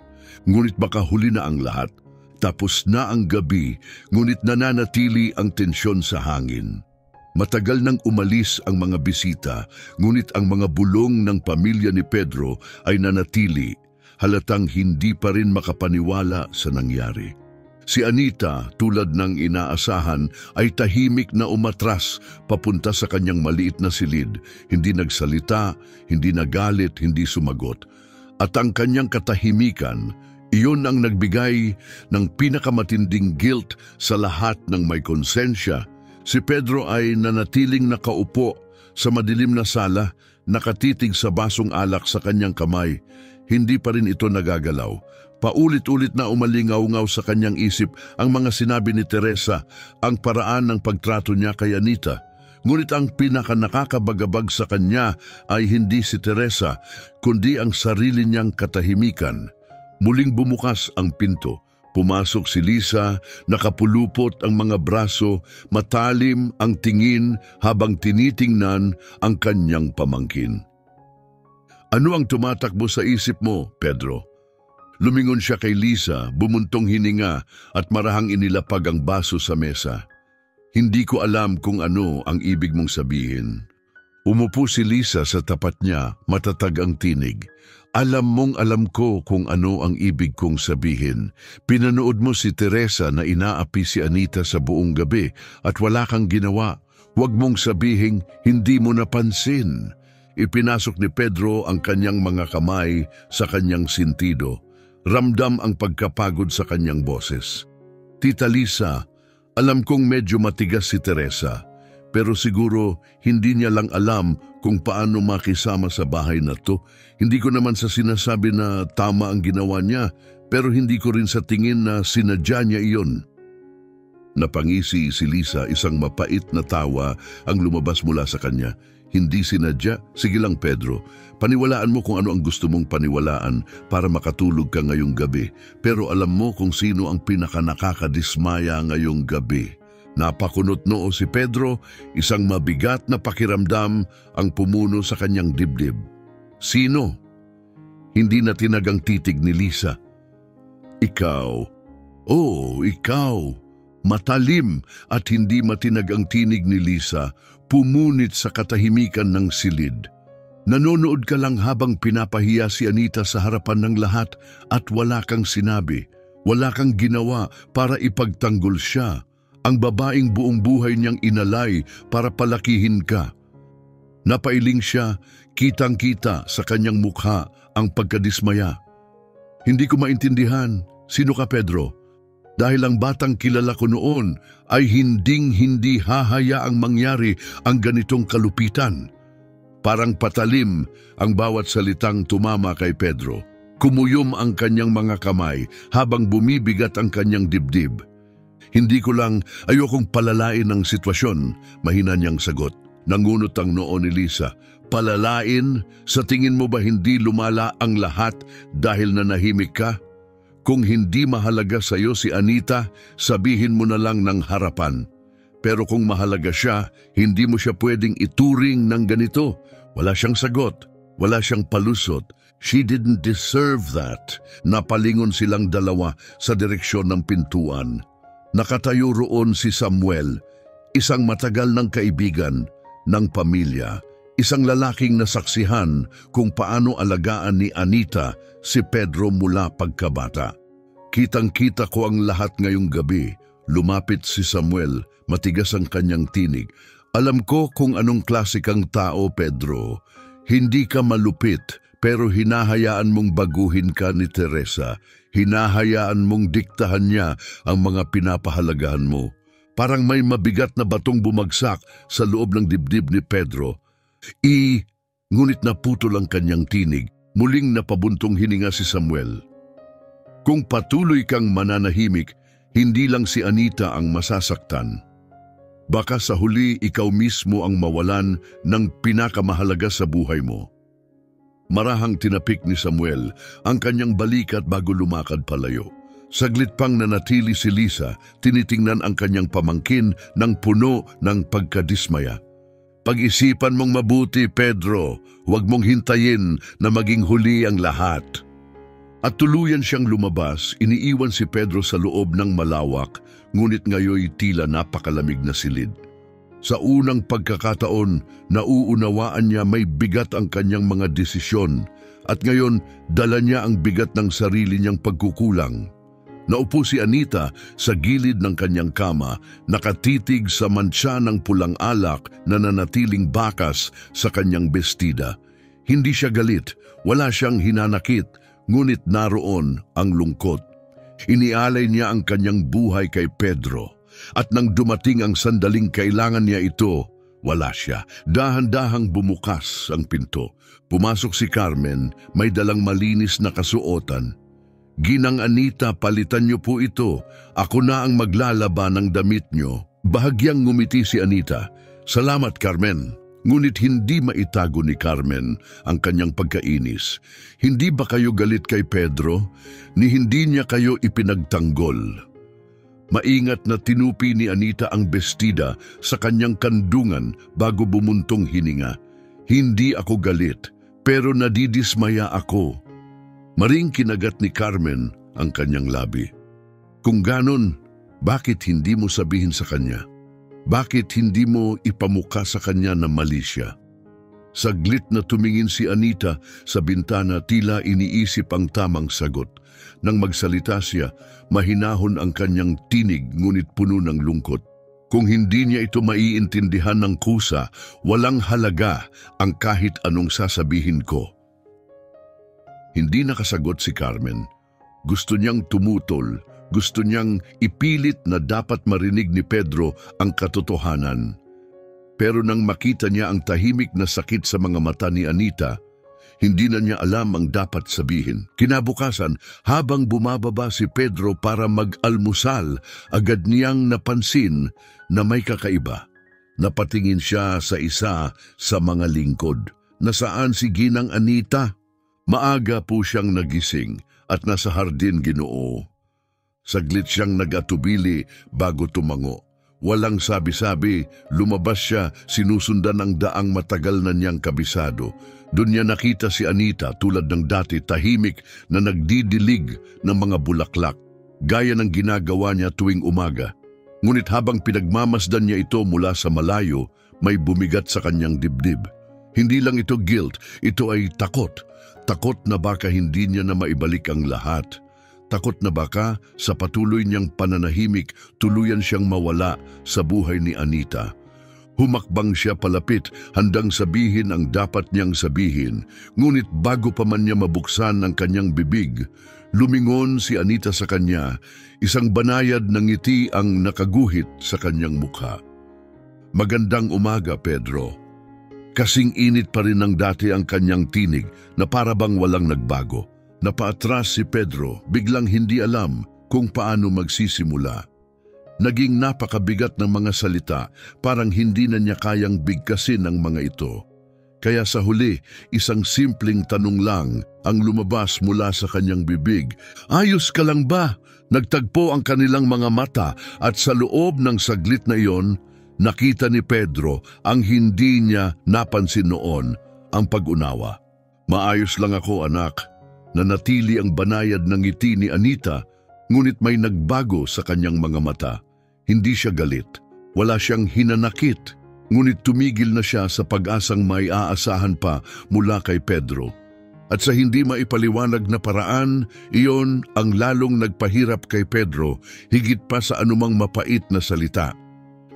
Ngunit baka huli na ang lahat. Tapos na ang gabi, ngunit nananatili ang tensyon sa hangin. Matagal nang umalis ang mga bisita, ngunit ang mga bulong ng pamilya ni Pedro ay nanatili, halatang hindi pa rin makapaniwala sa nangyari. Si Anita, tulad ng inaasahan, ay tahimik na umatras papunta sa kanyang maliit na silid, hindi nagsalita, hindi nagalit, hindi sumagot. At ang kanyang katahimikan, iyon ang nagbigay ng pinakamatinding guilt sa lahat ng may konsensya. Si Pedro ay nanatiling nakaupo sa madilim na sala, nakatitig sa basong alak sa kanyang kamay. Hindi pa rin ito nagagalaw. Paulit-ulit na umalingaw-ngaw sa kanyang isip ang mga sinabi ni Teresa, ang paraan ng pagtrato niya kay Anita. Ngunit ang pinakanakakabagabag sa kanya ay hindi si Teresa, kundi ang sarili niyang katahimikan. Muling bumukas ang pinto. Pumasok si Lisa, nakapulupot ang mga braso, matalim ang tingin habang tinitingnan ang kanyang pamangkin. Ano ang tumatakbo sa isip mo, Pedro? Lumingon siya kay Lisa, bumuntong hininga at marahang inilapag ang baso sa mesa. Hindi ko alam kung ano ang ibig mong sabihin. Umupo si Lisa sa tapat niya, matatag ang tinig. Alam ko kung ano ang ibig kong sabihin. Pinanood mo si Teresa na inaapi si Anita sa buong gabi at wala kang ginawa. Huwag mong sabihing hindi mo napansin. Ipinasok ni Pedro ang kanyang mga kamay sa kanyang sintido. Ramdam ang pagkapagod sa kanyang boses. Tita Lisa, alam kong medyo matigas si Teresa. Pero siguro hindi niya lang alam kung paano makisama sa bahay na to. Hindi ko naman sa sinasabi na tama ang ginawa niya, pero hindi ko rin sa tingin na sinadya niya iyon. Napangisi si Lisa, isang mapait na tawa ang lumabas mula sa kanya. Hindi sinadya? Sige lang Pedro, paniwalaan mo kung ano ang gusto mong paniwalaan para makatulog ka ngayong gabi. Pero alam mo kung sino ang pinakanakakadismaya ngayong gabi. Napakunot noo si Pedro, isang mabigat na pakiramdam ang pumuno sa kanyang dibdib. Sino? Hindi na tinagang titig ni Lisa. Ikaw. Oh, ikaw. Matalim at hindi matinag ang tinig ni Lisa, pumunit sa katahimikan ng silid. Nanonood ka lang habang pinapahiya si Anita sa harapan ng lahat at wala kang sinabi, wala kang ginawa para ipagtanggol siya, ang babaeng buong buhay niyang inalay para palakihin ka. Napailing siya, kitang-kita sa kanyang mukha ang pagkadismaya. Hindi ko maintindihan, sino ka Pedro? Dahil ang batang kilala ko noon ay hinding-hindi hahayaang mangyari ang ganitong kalupitan. Parang patalim ang bawat salitang tumama kay Pedro. Kumuyom ang kanyang mga kamay habang bumibigat ang kanyang dibdib. Hindi ko lang ayokong palalain ang sitwasyon, mahina niyang sagot. Nangunot ang noo ni Lisa. Palalain? Sa tingin mo ba hindi lumala ang lahat dahil nanahimik ka? Kung hindi mahalaga sa iyo si Anita, sabihin mo na lang ng harapan. Pero kung mahalaga siya, hindi mo siya pwedeng ituring ng ganito. Wala siyang sagot, wala siyang palusot. She didn't deserve that. Napalingon silang dalawa sa direksyon ng pintuan. Nakatayo roon si Samuel, isang matagal ng kaibigan ng pamilya, isang lalaking nasaksihan kung paano alagaan ni Anita si Pedro mula pagkabata. Kitang-kita ko ang lahat ngayong gabi. Lumapit si Samuel, matigas ang kanyang tinig. Alam ko kung anong klase kang tao, Pedro. Hindi ka malupit, pero hinahayaan mong baguhin ka ni Teresa. Hinahayaan mong diktahan niya ang mga pinapahalagahan mo. Parang may mabigat na batong bumagsak sa loob ng dibdib ni Pedro. Ngunit naputol ang kanyang tinig. Muling napabuntong hininga si Samuel. Kung patuloy kang mananahimik, hindi lang si Anita ang masasaktan. Baka sa huli ikaw mismo ang mawalan ng pinakamahalaga sa buhay mo. Marahang tinapik ni Samuel ang kanyang balikat bago lumakad palayo. Saglit pang nanatili si Lisa, tinitingnan ang kanyang pamangkin ng puno ng pagkadismaya. Pag-isipan mong mabuti, Pedro. Huwag mong hintayin na maging huli ang lahat. At tuluyan siyang lumabas, iniiwan si Pedro sa loob ng malawak, ngunit ngayoy tila napakalamig na silid. Sa unang pagkakataon, nauunawaan niya may bigat ang kanyang mga desisyon, at ngayon dala niya ang bigat ng sarili niyang pagkukulang. Naupo si Anita sa gilid ng kanyang kama, nakatitig sa mantsa ng pulang alak na nanatiling bakas sa kanyang bestida. Hindi siya galit, wala siyang hinanakit, ngunit naroon ang lungkot. Inialay niya ang kanyang buhay kay Pedro, at nang dumating ang sandaling kailangan niya ito, wala siya. Dahan-dahang bumukas ang pinto. Pumasok si Carmen, may dalang malinis na kasuotan. Ginang Anita, palitan niyo po ito. Ako na ang maglalaba ng damit niyo. Bahagyang ngumiti si Anita. Salamat, Carmen. Ngunit hindi maitago ni Carmen ang kanyang pagkainis. Hindi ba kayo galit kay Pedro? Ni hindi niya kayo ipinagtanggol. Maingat na tinupi ni Anita ang bestida sa kanyang kandungan bago bumuntong hininga. Hindi ako galit, pero nadidismaya ako. Maring kinagat ni Carmen ang kanyang labi. Kung ganon, bakit hindi mo sabihin sa kanya? Bakit hindi mo ipamuka sa kanya na mali siya? Saglit na tumingin si Anita sa bintana, tila iniisip ang tamang sagot. Nang magsalita siya, mahinahon ang kanyang tinig ngunit puno ng lungkot. Kung hindi niya ito maiintindihan ng kusa, walang halaga ang kahit anong sasabihin ko. Hindi nakasagot si Carmen. Gusto niyang tumutol. Gusto niyang ipilit na dapat marinig ni Pedro ang katotohanan. Pero nang makita niya ang tahimik na sakit sa mga mata ni Anita, hindi na niya alam ang dapat sabihin. Kinabukasan, habang bumababa si Pedro para mag-almusal, agad niyang napansin na may kakaiba. Napatingin siya sa isa sa mga lingkod. Nasaan si Ginang Anita? Maaga po siyang nagising at nasa hardin, Ginoo. Saglit siyang nag-atubili bago tumango. Walang sabi-sabi, lumabas siya, sinusundan ang daang matagal na niyang kabisado. Doon niya nakita si Anita tulad ng dati, tahimik na nagdidilig ng mga bulaklak, gaya ng ginagawa niya tuwing umaga. Ngunit habang pinagmamasdan niya ito mula sa malayo, may bumigat sa kanyang dibdib. Hindi lang ito guilt, ito ay takot. Takot na baka hindi niya na maibalik ang lahat. Takot na baka sa patuloy niyang pananahimik, tuluyan siyang mawala sa buhay ni Anita. Humakbang siya palapit, handang sabihin ang dapat niyang sabihin. Ngunit bago pa man niya mabuksan ang kanyang bibig, lumingon si Anita sa kanya, isang banayad ng ngiti ang nakaguhit sa kanyang mukha. Magandang umaga, Pedro. Kasing init pa rin ng dati ang kanyang tinig na para bang walang nagbago. Napaatras si Pedro, biglang hindi alam kung paano magsisimula. Naging napakabigat ng mga salita, parang hindi na niya kayang bigkasin ang mga ito. Kaya sa huli, isang simpleng tanong lang ang lumabas mula sa kanyang bibig. Ayos ka lang ba? Nagtagpo ang kanilang mga mata at sa loob ng saglit na iyon, nakita ni Pedro ang hindi niya napansin noon, ang pag-unawa. Maayos lang ako, anak. Nanatili ang banayad ng ngiti ni Anita, ngunit may nagbago sa kanyang mga mata. Hindi siya galit, wala siyang hinanakit, ngunit tumigil na siya sa pag-asang may aasahan pa mula kay Pedro. At sa hindi maipaliwanag na paraan, iyon ang lalong nagpahirap kay Pedro higit pa sa anumang mapait na salita.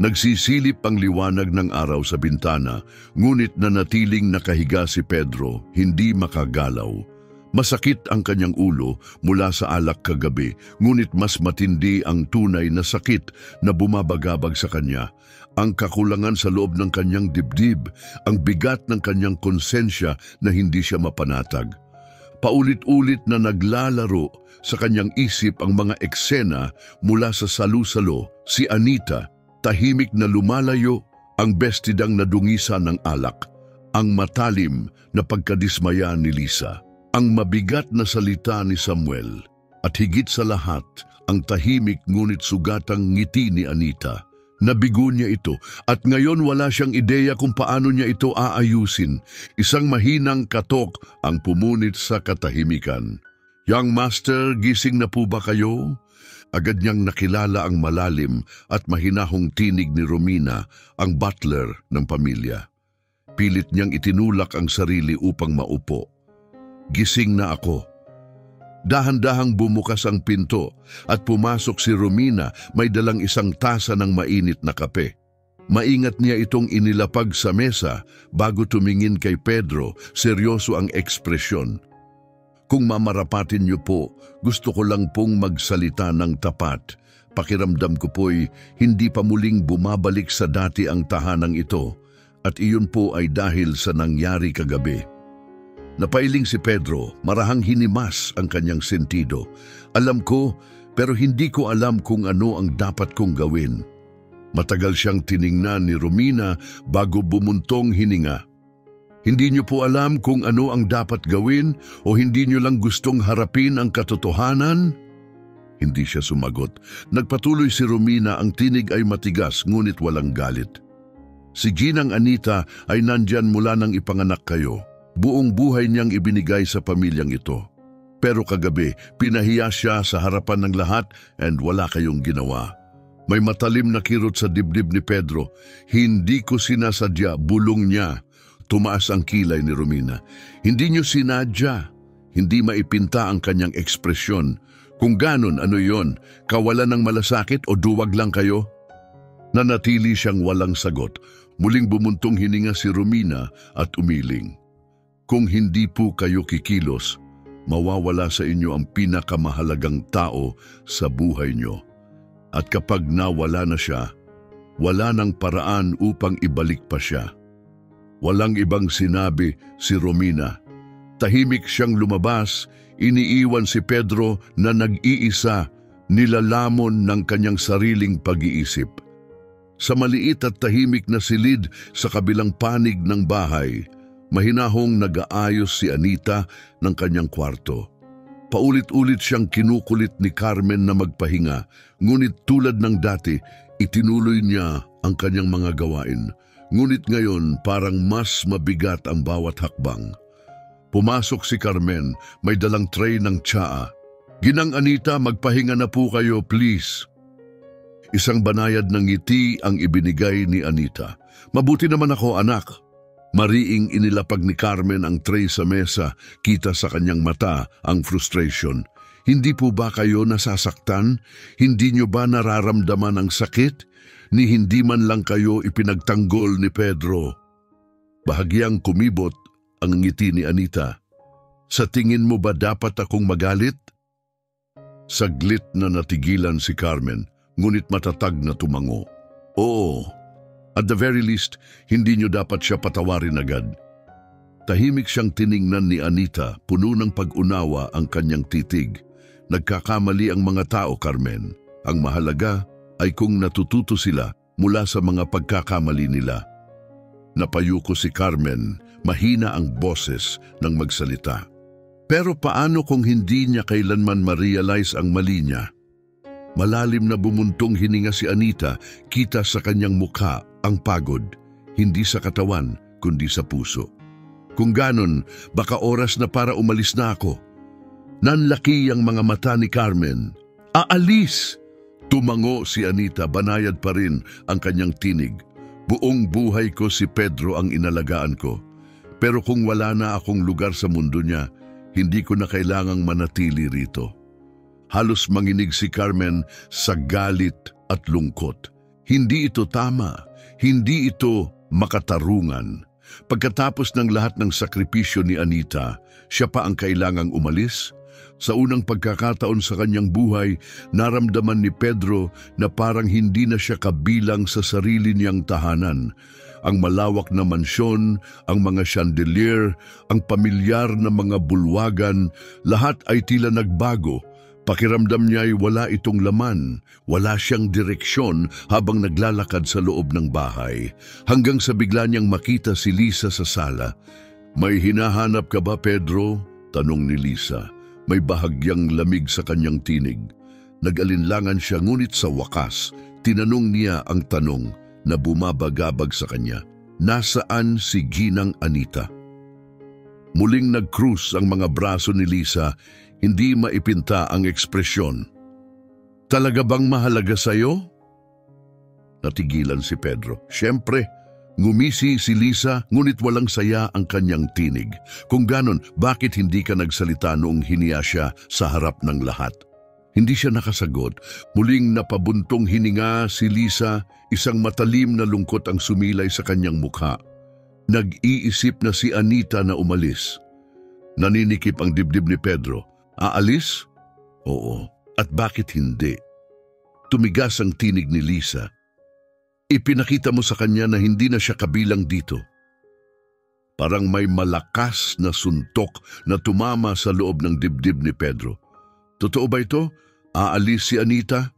Nagsisilip ang liwanag ng araw sa bintana, ngunit nanatiling nakahiga si Pedro, hindi makagalaw. Masakit ang kanyang ulo mula sa alak kagabi, ngunit mas matindi ang tunay na sakit na bumabagabag sa kanya. Ang kakulangan sa loob ng kanyang dibdib, ang bigat ng kanyang konsensya na hindi siya mapanatag. Paulit-ulit na naglalaro sa kanyang isip ang mga eksena mula sa salu-salo, si Anita, tahimik na lumalayo, ang bestidang nadungisa ng alak, ang matalim na pagkadismaya ni Lisa. Ang mabigat na salita ni Samuel at higit sa lahat ang tahimik ngunit sugatang ngiti ni Anita. Nabigo niya ito at ngayon wala siyang ideya kung paano niya ito aayusin. Isang mahinang katok ang pumunit sa katahimikan. Young Master, gising na po ba kayo? Agad niyang nakilala ang malalim at mahinahong tinig ni Romina, ang butler ng pamilya. Pilit niyang itinulak ang sarili upang maupo. Gising na ako. Dahan-dahang bumukas ang pinto at pumasok si Romina, may dalang isang tasa ng mainit na kape. Maingat niya itong inilapag sa mesa bago tumingin kay Pedro, seryoso ang ekspresyon. Kung mamarapatin niyo po, gusto ko lang pong magsalita ng tapat. Pakiramdam ko po'y hindi pa muling bumabalik sa dati ang tahanang ito at iyon po ay dahil sa nangyari kagabi. Napailing si Pedro, marahang hinimas ang kanyang sentido. Alam ko, pero hindi ko alam kung ano ang dapat kong gawin. Matagal siyang tiningnan ni Romina bago bumuntong hininga. Hindi niyo po alam kung ano ang dapat gawin o hindi niyo lang gustong harapin ang katotohanan? Hindi siya sumagot. Nagpatuloy si Romina, ang tinig ay matigas ngunit walang galit. Si Ginang Anita ay nandyan mula nang ipanganak kayo. Buong buhay niyang ibinigay sa pamilyang ito. Pero kagabi, pinahiya siya sa harapan ng lahat and wala kayong ginawa. May matalim na kirot sa dibdib ni Pedro. Hindi ko sinasadya, bulong niya. Tumaas ang kilay ni Romina. Hindi niyo sinadya. Hindi maipinta ang kanyang ekspresyon. Kung ganon, ano yon? Kawalan ng malasakit o duwag lang kayo? Nanatili siyang walang sagot. Muling bumuntong hininga si Romina at umiling. Kung hindi po kayo kikilos, mawawala sa inyo ang pinakamahalagang tao sa buhay nyo. At kapag nawala na siya, wala nang paraan upang ibalik pa siya. Walang ibang sinabi si Romina. Tahimik siyang lumabas, iniiwan si Pedro na nag-iisa, nilalamon ng kanyang sariling pag-iisip. Sa maliit at tahimik na silid sa kabilang panig ng bahay, mahinahong nag-aayos si Anita ng kanyang kwarto. Paulit-ulit siyang kinukulit ni Carmen na magpahinga, ngunit tulad ng dati, itinuloy niya ang kanyang mga gawain. Ngunit ngayon parang mas mabigat ang bawat hakbang. Pumasok si Carmen, may dalang tray ng tsaa. Ginang Anita, magpahinga na po kayo, please. Isang banayad ng ngiti ang ibinigay ni Anita. Mabuti naman ako, anak. Mariing inilapag ni Carmen ang tray sa mesa, kita sa kanyang mata ang frustration. Hindi po ba kayo nasasaktan? Hindi nyo ba nararamdaman ang sakit? Ni hindi man lang kayo ipinagtanggol ni Pedro. Bahagyang kumibot ang ngiti ni Anita. Sa tingin mo ba dapat akong magalit? Saglit na natigilan si Carmen, ngunit matatag na tumango. Oo, at the very least, hindi nyo dapat siya patawarin agad. Tahimik siyang tiningnan ni Anita, puno ng pag-unawa ang kanyang titig. Nagkakamali ang mga tao, Carmen. Ang mahalaga ay kung natututo sila mula sa mga pagkakamali nila. Napayuko si Carmen, mahina ang boses ng magsalita. Pero paano kung hindi niya kailanman ma-realize ang mali niya? Malalim na bumuntong hininga si Anita, kita sa kanyang mukha ang pagod, hindi sa katawan kundi sa puso. Kung ganon, baka oras na para umalis na ako. Nanlaki ang mga mata ni Carmen. Aalis! Tumango si Anita, banayad pa rin ang kanyang tinig. Buong buhay ko si Pedro ang inalagaan ko. Pero kung wala na akong lugar sa mundo niya, hindi ko na kailangang manatili rito. Halos manginig si Carmen sa galit at lungkot. Hindi ito tama. Hindi ito makatarungan. Pagkatapos ng lahat ng sakripisyo ni Anita, siya pa ang kailangang umalis. Sa unang pagkakataon sa kanyang buhay, naramdaman ni Pedro na parang hindi na siya kabilang sa sarili niyang tahanan. Ang malawak na mansyon, ang mga chandelier, ang pamilyar na mga bulwagan, lahat ay tila nagbago. Pakiramdam niya ay wala itong laman, wala siyang direksyon habang naglalakad sa loob ng bahay. Hanggang sa bigla niyang makita si Lisa sa sala. May hinahanap ka ba, Pedro? Tanong ni Lisa. May bahagyang lamig sa kanyang tinig. Nag-alinlangan siya ngunit sa wakas, tinanong niya ang tanong na bumabagabag sa kanya. Nasaan si Ginang Anita? Muling nag-cruise ang mga braso ni Lisa, hindi maipinta ang ekspresyon. Talaga bang mahalaga sa'yo? Natigilan si Pedro. Siyempre, ngumisi si Lisa ngunit walang saya ang kanyang tinig. Kung ganon, bakit hindi ka nagsalita noong hiniya siya sa harap ng lahat? Hindi siya nakasagot. Muling napabuntong hininga si Lisa, isang matalim na lungkot ang sumilay sa kanyang mukha. Nag-iisip na si Anita na umalis. Naninikip ang dibdib ni Pedro. Aalis? Oo. At bakit hindi? Tumigas ang tinig ni Lisa. Ipinakita mo sa kanya na hindi na siya kabilang dito. Parang may malakas na suntok na tumama sa loob ng dibdib ni Pedro. Totoo ba ito? Aalis si Anita?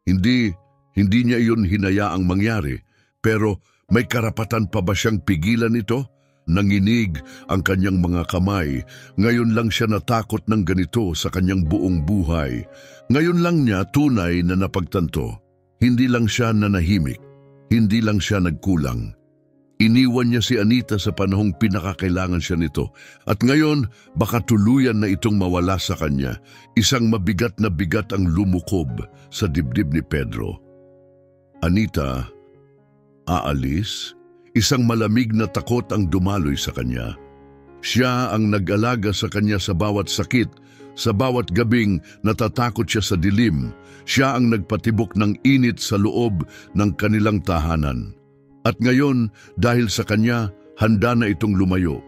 Hindi niya iyon hinayaang mangyari. Pero may karapatan pa ba siyang pigilan ito? Nanginig ang kanyang mga kamay. Ngayon lang siya natakot ng ganito sa kanyang buong buhay. Ngayon lang niya tunay na napagtanto. Hindi lang siya nanahimik. Hindi lang siya nagkulang. Iniwan niya si Anita sa panahong pinakakailangan siya nito. At ngayon, baka tuluyan na itong mawala sa kanya. Isang mabigat na bigat ang lumukob sa dibdib ni Pedro. Anita, aalis? Isang malamig na takot ang dumaloy sa kanya. Siya ang nag-alaga sa kanya sa bawat sakit, sa bawat gabing natatakot siya sa dilim. Siya ang nagpatibok ng init sa loob ng kanilang tahanan. At ngayon, dahil sa kanya, handa na itong lumayo.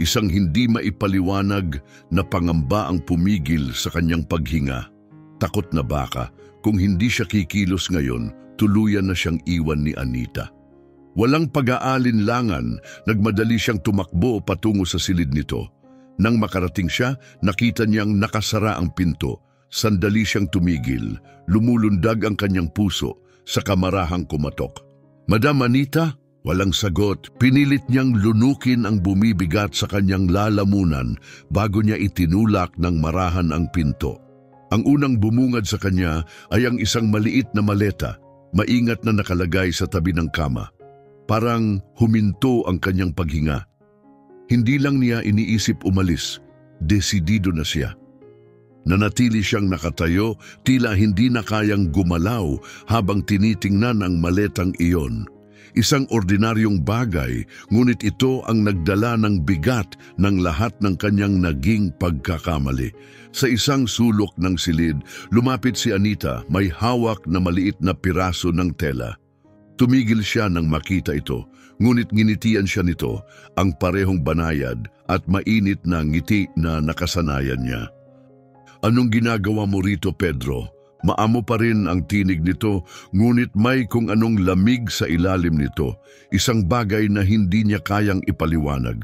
Isang hindi maipaliwanag na pangamba ang pumigil sa kanyang paghinga. Takot na baka, kung hindi siya kikilos ngayon, tuluyan na siyang iwan ni Anita. Walang pag-aalinlangan, nagmadali siyang tumakbo patungo sa silid nito. Nang makarating siya, nakita niyang nakasara ang pinto. Sandali siyang tumigil, lumulundag ang kanyang puso sa kamarahang kumatok. Madam Anita, walang sagot. Pinilit niyang lunukin ang bumibigat sa kanyang lalamunan bago niya itinulak ng marahan ang pinto. Ang unang bumungad sa kanya ay ang isang maliit na maleta, maingat na nakalagay sa tabi ng kama. Parang huminto ang kanyang paghinga. Hindi lang niya iniisip umalis, desidido na siya. Nanatili siyang nakatayo, tila hindi na kayang gumalaw habang tinitingnan ang maletang iyon. isang ordinaryong bagay, ngunit ito ang nagdala ng bigat ng lahat ng kanyang naging pagkakamali. Sa isang sulok ng silid, lumapit si Anita, may hawak na maliit na piraso ng tela. Tumigil siya nang makita ito, ngunit nginitian siya nito, ang parehong banayad at mainit na ngiti na nakasanayan niya. "Anong ginagawa mo rito, Pedro?" Maamo pa rin ang tinig nito, ngunit may kung anong lamig sa ilalim nito, isang bagay na hindi niya kayang ipaliwanag.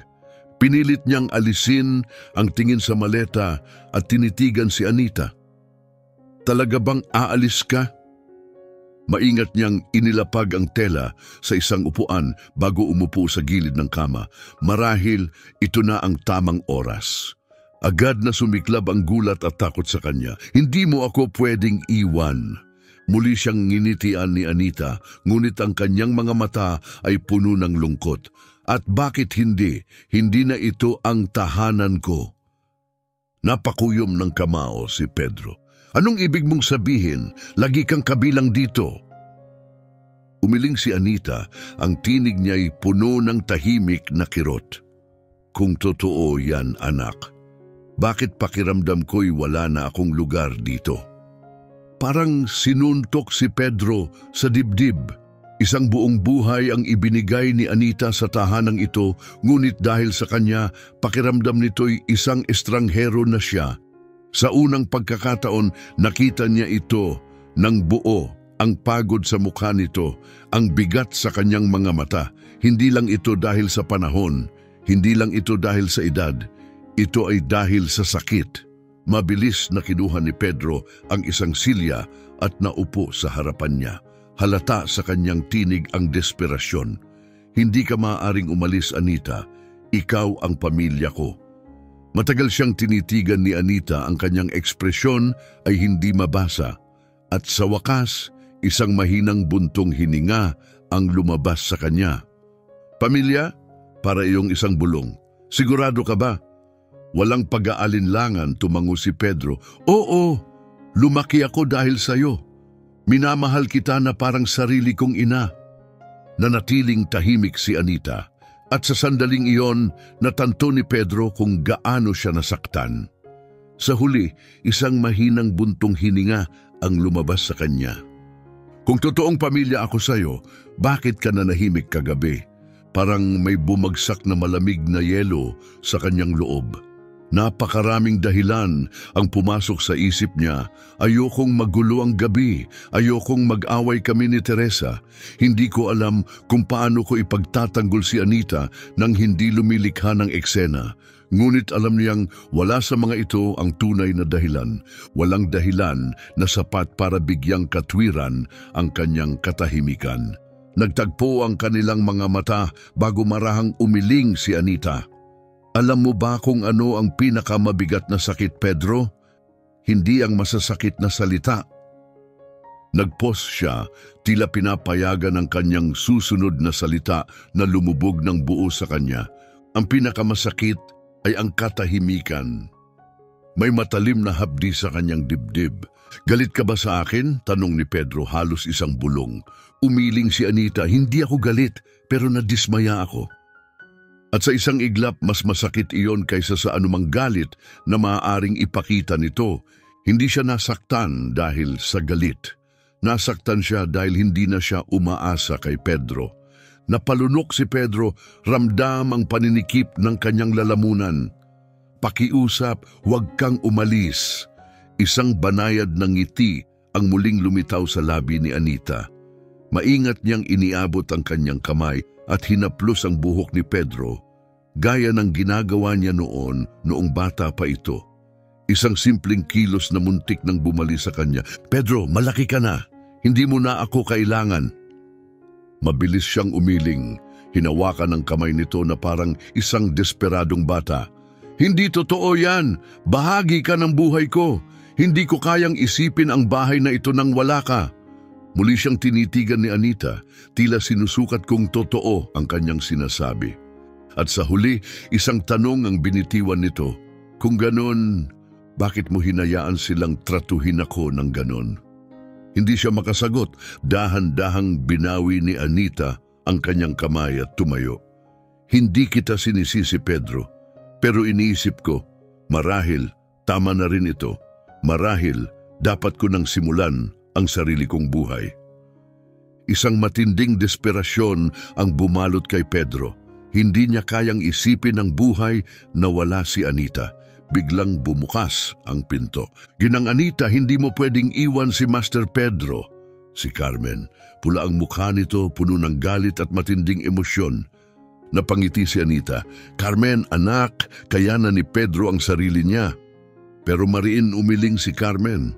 Pinilit niyang alisin ang tingin sa maleta at tinitigan si Anita. "Talaga bang aalis ka?" Maingat niyang inilapag ang tela sa isang upuan bago umupo sa gilid ng kama. Marahil ito na ang tamang oras. Agad na sumiklab ang gulat at takot sa kanya. "Hindi mo ako pwedeng iwan." Muli siyang nginitian ni Anita, ngunit ang kanyang mga mata ay puno ng lungkot. "At bakit hindi? Hindi na ito ang tahanan ko." Napakuyom ng kamao si Pedro. "Anong ibig mong sabihin? Lagi kang kabilang dito." Umiling si Anita, ang tinig niya'y puno ng tahimik na kirot. "Kung totoo yan, anak, bakit pakiramdam ko'y wala na akong lugar dito?" Parang sinuntok si Pedro sa dibdib. Isang buong buhay ang ibinigay ni Anita sa tahanang ito, ngunit dahil sa kanya, pakiramdam nito'y isang estranghero na siya. Sa unang pagkakataon, nakita niya ito ng buo, ang pagod sa mukha nito, ang bigat sa kanyang mga mata. Hindi lang ito dahil sa panahon, hindi lang ito dahil sa edad, ito ay dahil sa sakit. Mabilis na kinuha ni Pedro ang isang silya at naupo sa harapan niya. Halata sa kanyang tinig ang desperasyon. "Hindi ka maaaring umalis, Anita. Ikaw ang pamilya ko." Matagal siyang tinitigan ni Anita, ang kanyang ekspresyon ay hindi mabasa. At sa wakas, isang mahinang buntong hininga ang lumabas sa kanya. "Pamilya? Para iyong isang bulong. Sigurado ka ba?" Walang pag-aalinlangan tumango si Pedro. "Oo, lumaki ako dahil sa'yo. Minamahal kita na parang sarili kong ina." Nanatiling tahimik si Anita, at sa sandaling iyon, natanto ni Pedro kung gaano siya nasaktan. Sa huli, isang mahinang buntong hininga ang lumabas sa kanya. "Kung totoong pamilya ako sa'yo, bakit ka nanahimik kagabi?" Parang may bumagsak na malamig na yelo sa kanyang loob. Napakaraming dahilan ang pumasok sa isip niya. "Ayokong magulo ang gabi. Ayokong mag-away kami ni Teresa. Hindi ko alam kung paano ko ipagtatanggol si Anita nang hindi lumilikha ng eksena." Ngunit alam niyang wala sa mga ito ang tunay na dahilan. Walang dahilan na sapat para bigyang katwiran ang kanyang katahimikan. Nagtagpo ang kanilang mga mata bago marahang umiling si Anita. "Alam mo ba kung ano ang pinakamabigat na sakit, Pedro? Hindi ang masasakit na salita." Nagpos siya, tila pinapayagan ang kanyang susunod na salita na lumubog ng buo sa kanya. "Ang pinakamasakit ay ang katahimikan." May matalim na hapdi sa kanyang dibdib. "Galit ka ba sa akin?" tanong ni Pedro, halos isang bulong. Umiling si Anita. "Hindi ako galit, pero nadismaya ako." At sa isang iglap, mas masakit iyon kaysa sa anumang galit na maaaring ipakita nito. Hindi siya nasaktan dahil sa galit. Nasaktan siya dahil hindi na siya umaasa kay Pedro. Napalunok si Pedro, ramdam ang paninikip ng kanyang lalamunan. "Pakiusap, huwag kang umalis." Isang banayad ng ngiti ang muling lumitaw sa labi ni Anita. Maingat niyang iniabot ang kanyang kamay at hinaplos ang buhok ni Pedro, gaya ng ginagawa niya noong bata pa ito. Isang simpleng kilos na muntik nang bumali sa kanya. "Pedro, malaki ka na. Hindi mo na ako kailangan." Mabilis siyang umiling. Hinawakan ang kamay nito na parang isang desperadong bata. "Hindi totoo yan. Bahagi ka ng buhay ko. Hindi ko kayang isipin ang bahay na ito nang wala ka." Muli siyang tinitigan ni Anita, tila sinusukat kung totoo ang kanyang sinasabi. At sa huli, isang tanong ang binitiwan nito. "Kung ganon, bakit mo hinayaan silang tratuhin ako ng ganon?" Hindi siya makasagot. Dahan-dahang binawi ni Anita ang kanyang kamay at tumayo. Hindi kita sinisisi, Pedro, pero iniisip ko, marahil tama na rin ito. Marahil dapat ko nang simulan ang sarili kong buhay. Isang matinding desperasyon ang bumalot kay Pedro. Hindi niya kayang isipin ang buhay na wala si Anita. Biglang bumukas ang pinto. "Ginang Anita, hindi mo pwedeng iwan si Master Pedro." Si Carmen, pula ang mukha nito, puno ng galit at matinding emosyon. Napangiti si Anita. "Carmen, anak, kaya na ni Pedro ang sarili niya." Pero mariin umiling si Carmen.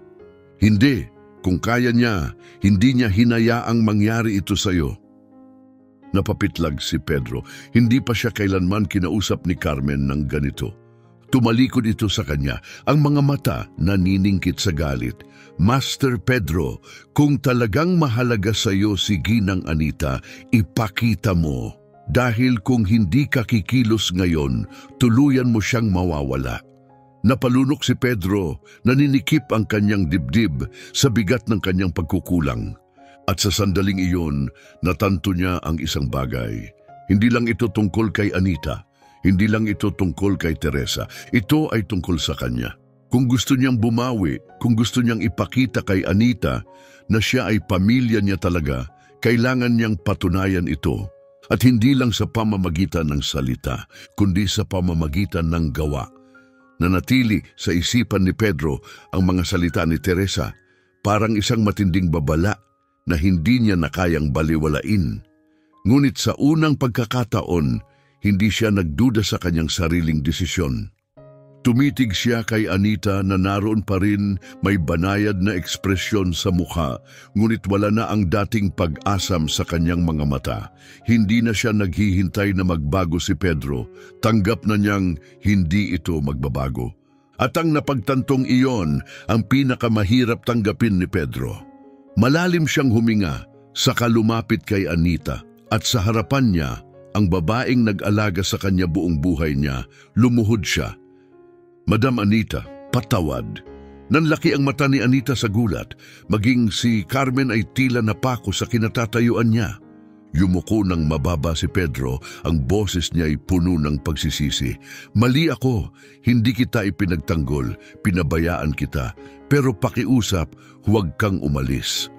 "Hindi, kung kaya niya, hindi niya hinayaang mangyari ito sa'yo." Napapitlag si Pedro. Hindi pa siya kailanman kinausap ni Carmen ng ganito. Tumalikod ito sa kanya, ang mga mata naniningkit sa galit. "Master Pedro, kung talagang mahalaga sa iyo si Ginang Anita, ipakita mo. Dahil kung hindi ka kikilos ngayon, tuluyan mo siyang mawawala." Napalunok si Pedro, naninikip ang kanyang dibdib sa bigat ng kanyang pagkukulang. At sa sandaling iyon, natanto niya ang isang bagay. Hindi lang ito tungkol kay Anita. Hindi lang ito tungkol kay Teresa. Ito ay tungkol sa kanya. Kung gusto niyang bumawi, kung gusto niyang ipakita kay Anita na siya ay pamilya niya talaga, kailangan niyang patunayan ito. At hindi lang sa pamamagitan ng salita, kundi sa pamamagitan ng gawa. Nanatili sa isipan ni Pedro ang mga salita ni Teresa, parang isang matinding babala na hindi niya nakayang baliwalain. Ngunit sa unang pagkakataon, hindi siya nagduda sa kanyang sariling desisyon. Tumitig siya kay Anita na naroon pa rin may banayad na ekspresyon sa mukha, ngunit wala na ang dating pag-asam sa kanyang mga mata. Hindi na siya naghihintay na magbago si Pedro. Tanggap na niyang hindi ito magbabago. At ang napagtantong iyon ang pinakamahirap tanggapin ni Pedro. Malalim siyang huminga, saka lumapit kay Anita at sa harapan niya, ang babaeng nag-alaga sa kanya buong buhay niya, lumuhod siya. "Madam Anita, patawad." Nanlaki ang mata ni Anita sa gulat, maging si Carmen ay tila napako sa kinatatayuan niya. Yumuko ng mababa si Pedro, ang boses niya ay puno ng pagsisisi. "Mali ako, hindi kita ipinagtanggol, pinabayaan kita, pero pakiusap, huwag kang umalis."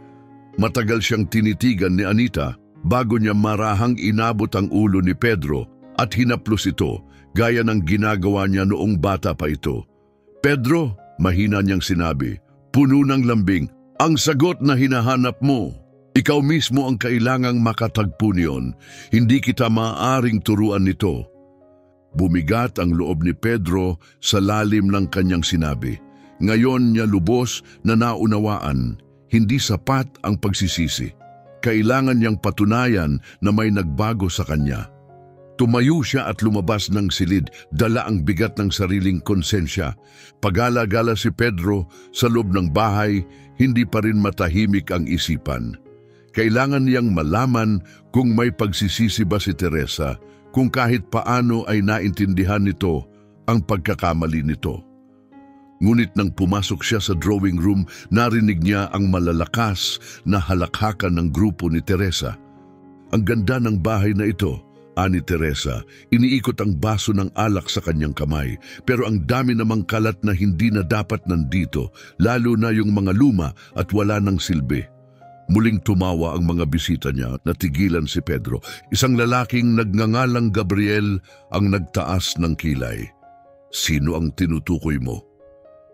Matagal siyang tinitigan ni Anita bago niya marahang inabot ang ulo ni Pedro at hinaplos ito, gaya ng ginagawa niya noong bata pa ito. "Pedro," mahina niyang sinabi, puno ng lambing, "ang sagot na hinahanap mo. Ikaw mismo ang kailangang makatagpo niyon. Hindi kita maaaring turuan nito." Bumigat ang loob ni Pedro sa lalim ng kanyang sinabi. Ngayon niya lubos na naunawaan, hindi sapat ang pagsisisi. Kailangan niyang patunayan na may nagbago sa kanya. Tumayo siya at lumabas ng silid, dala ang bigat ng sariling konsensya. Pagala-gala si Pedro sa loob ng bahay, hindi pa rin matahimik ang isipan. Kailangan niyang malaman kung may pagsisisi ba si Teresa, kung kahit paano ay naintindihan nito ang pagkakamali nito. Ngunit nang pumasok siya sa drawing room, narinig niya ang malalakas na halakhakan ng grupo ni Teresa. "Ang ganda ng bahay na ito," ani Teresa. Iniikot ang baso ng alak sa kanyang kamay. "Pero ang dami namang kalat na hindi na dapat nandito, lalo na yung mga luma at wala ng silbi." Muling tumawa ang mga bisita niya, natigilan si Pedro. Isang lalaking nagngangalang Gabriel ang nagtaas ng kilay. "Sino ang tinutukoy mo?"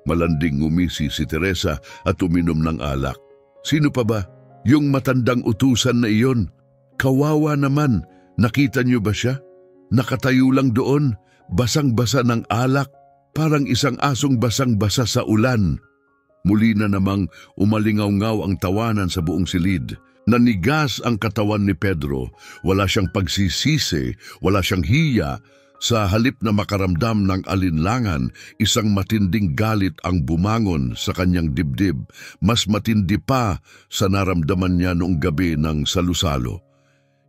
Malanding ngumisi si Teresa at uminom ng alak. "Sino pa ba? Yung matandang utusan na iyon. Kawawa naman. Nakita niyo ba siya? Nakatayo lang doon, basang-basa ng alak, parang isang asong basang-basa sa ulan." Muli na namang umalingaw-ngaw ang tawanan sa buong silid. Nanigas ang katawan ni Pedro. Wala siyang pagsisisi, wala siyang hiya. Sa halip na makaramdam ng alinlangan, isang matinding galit ang bumangon sa kanyang dibdib. Mas matindi pa sa naramdaman niya noong gabi ng salusalo.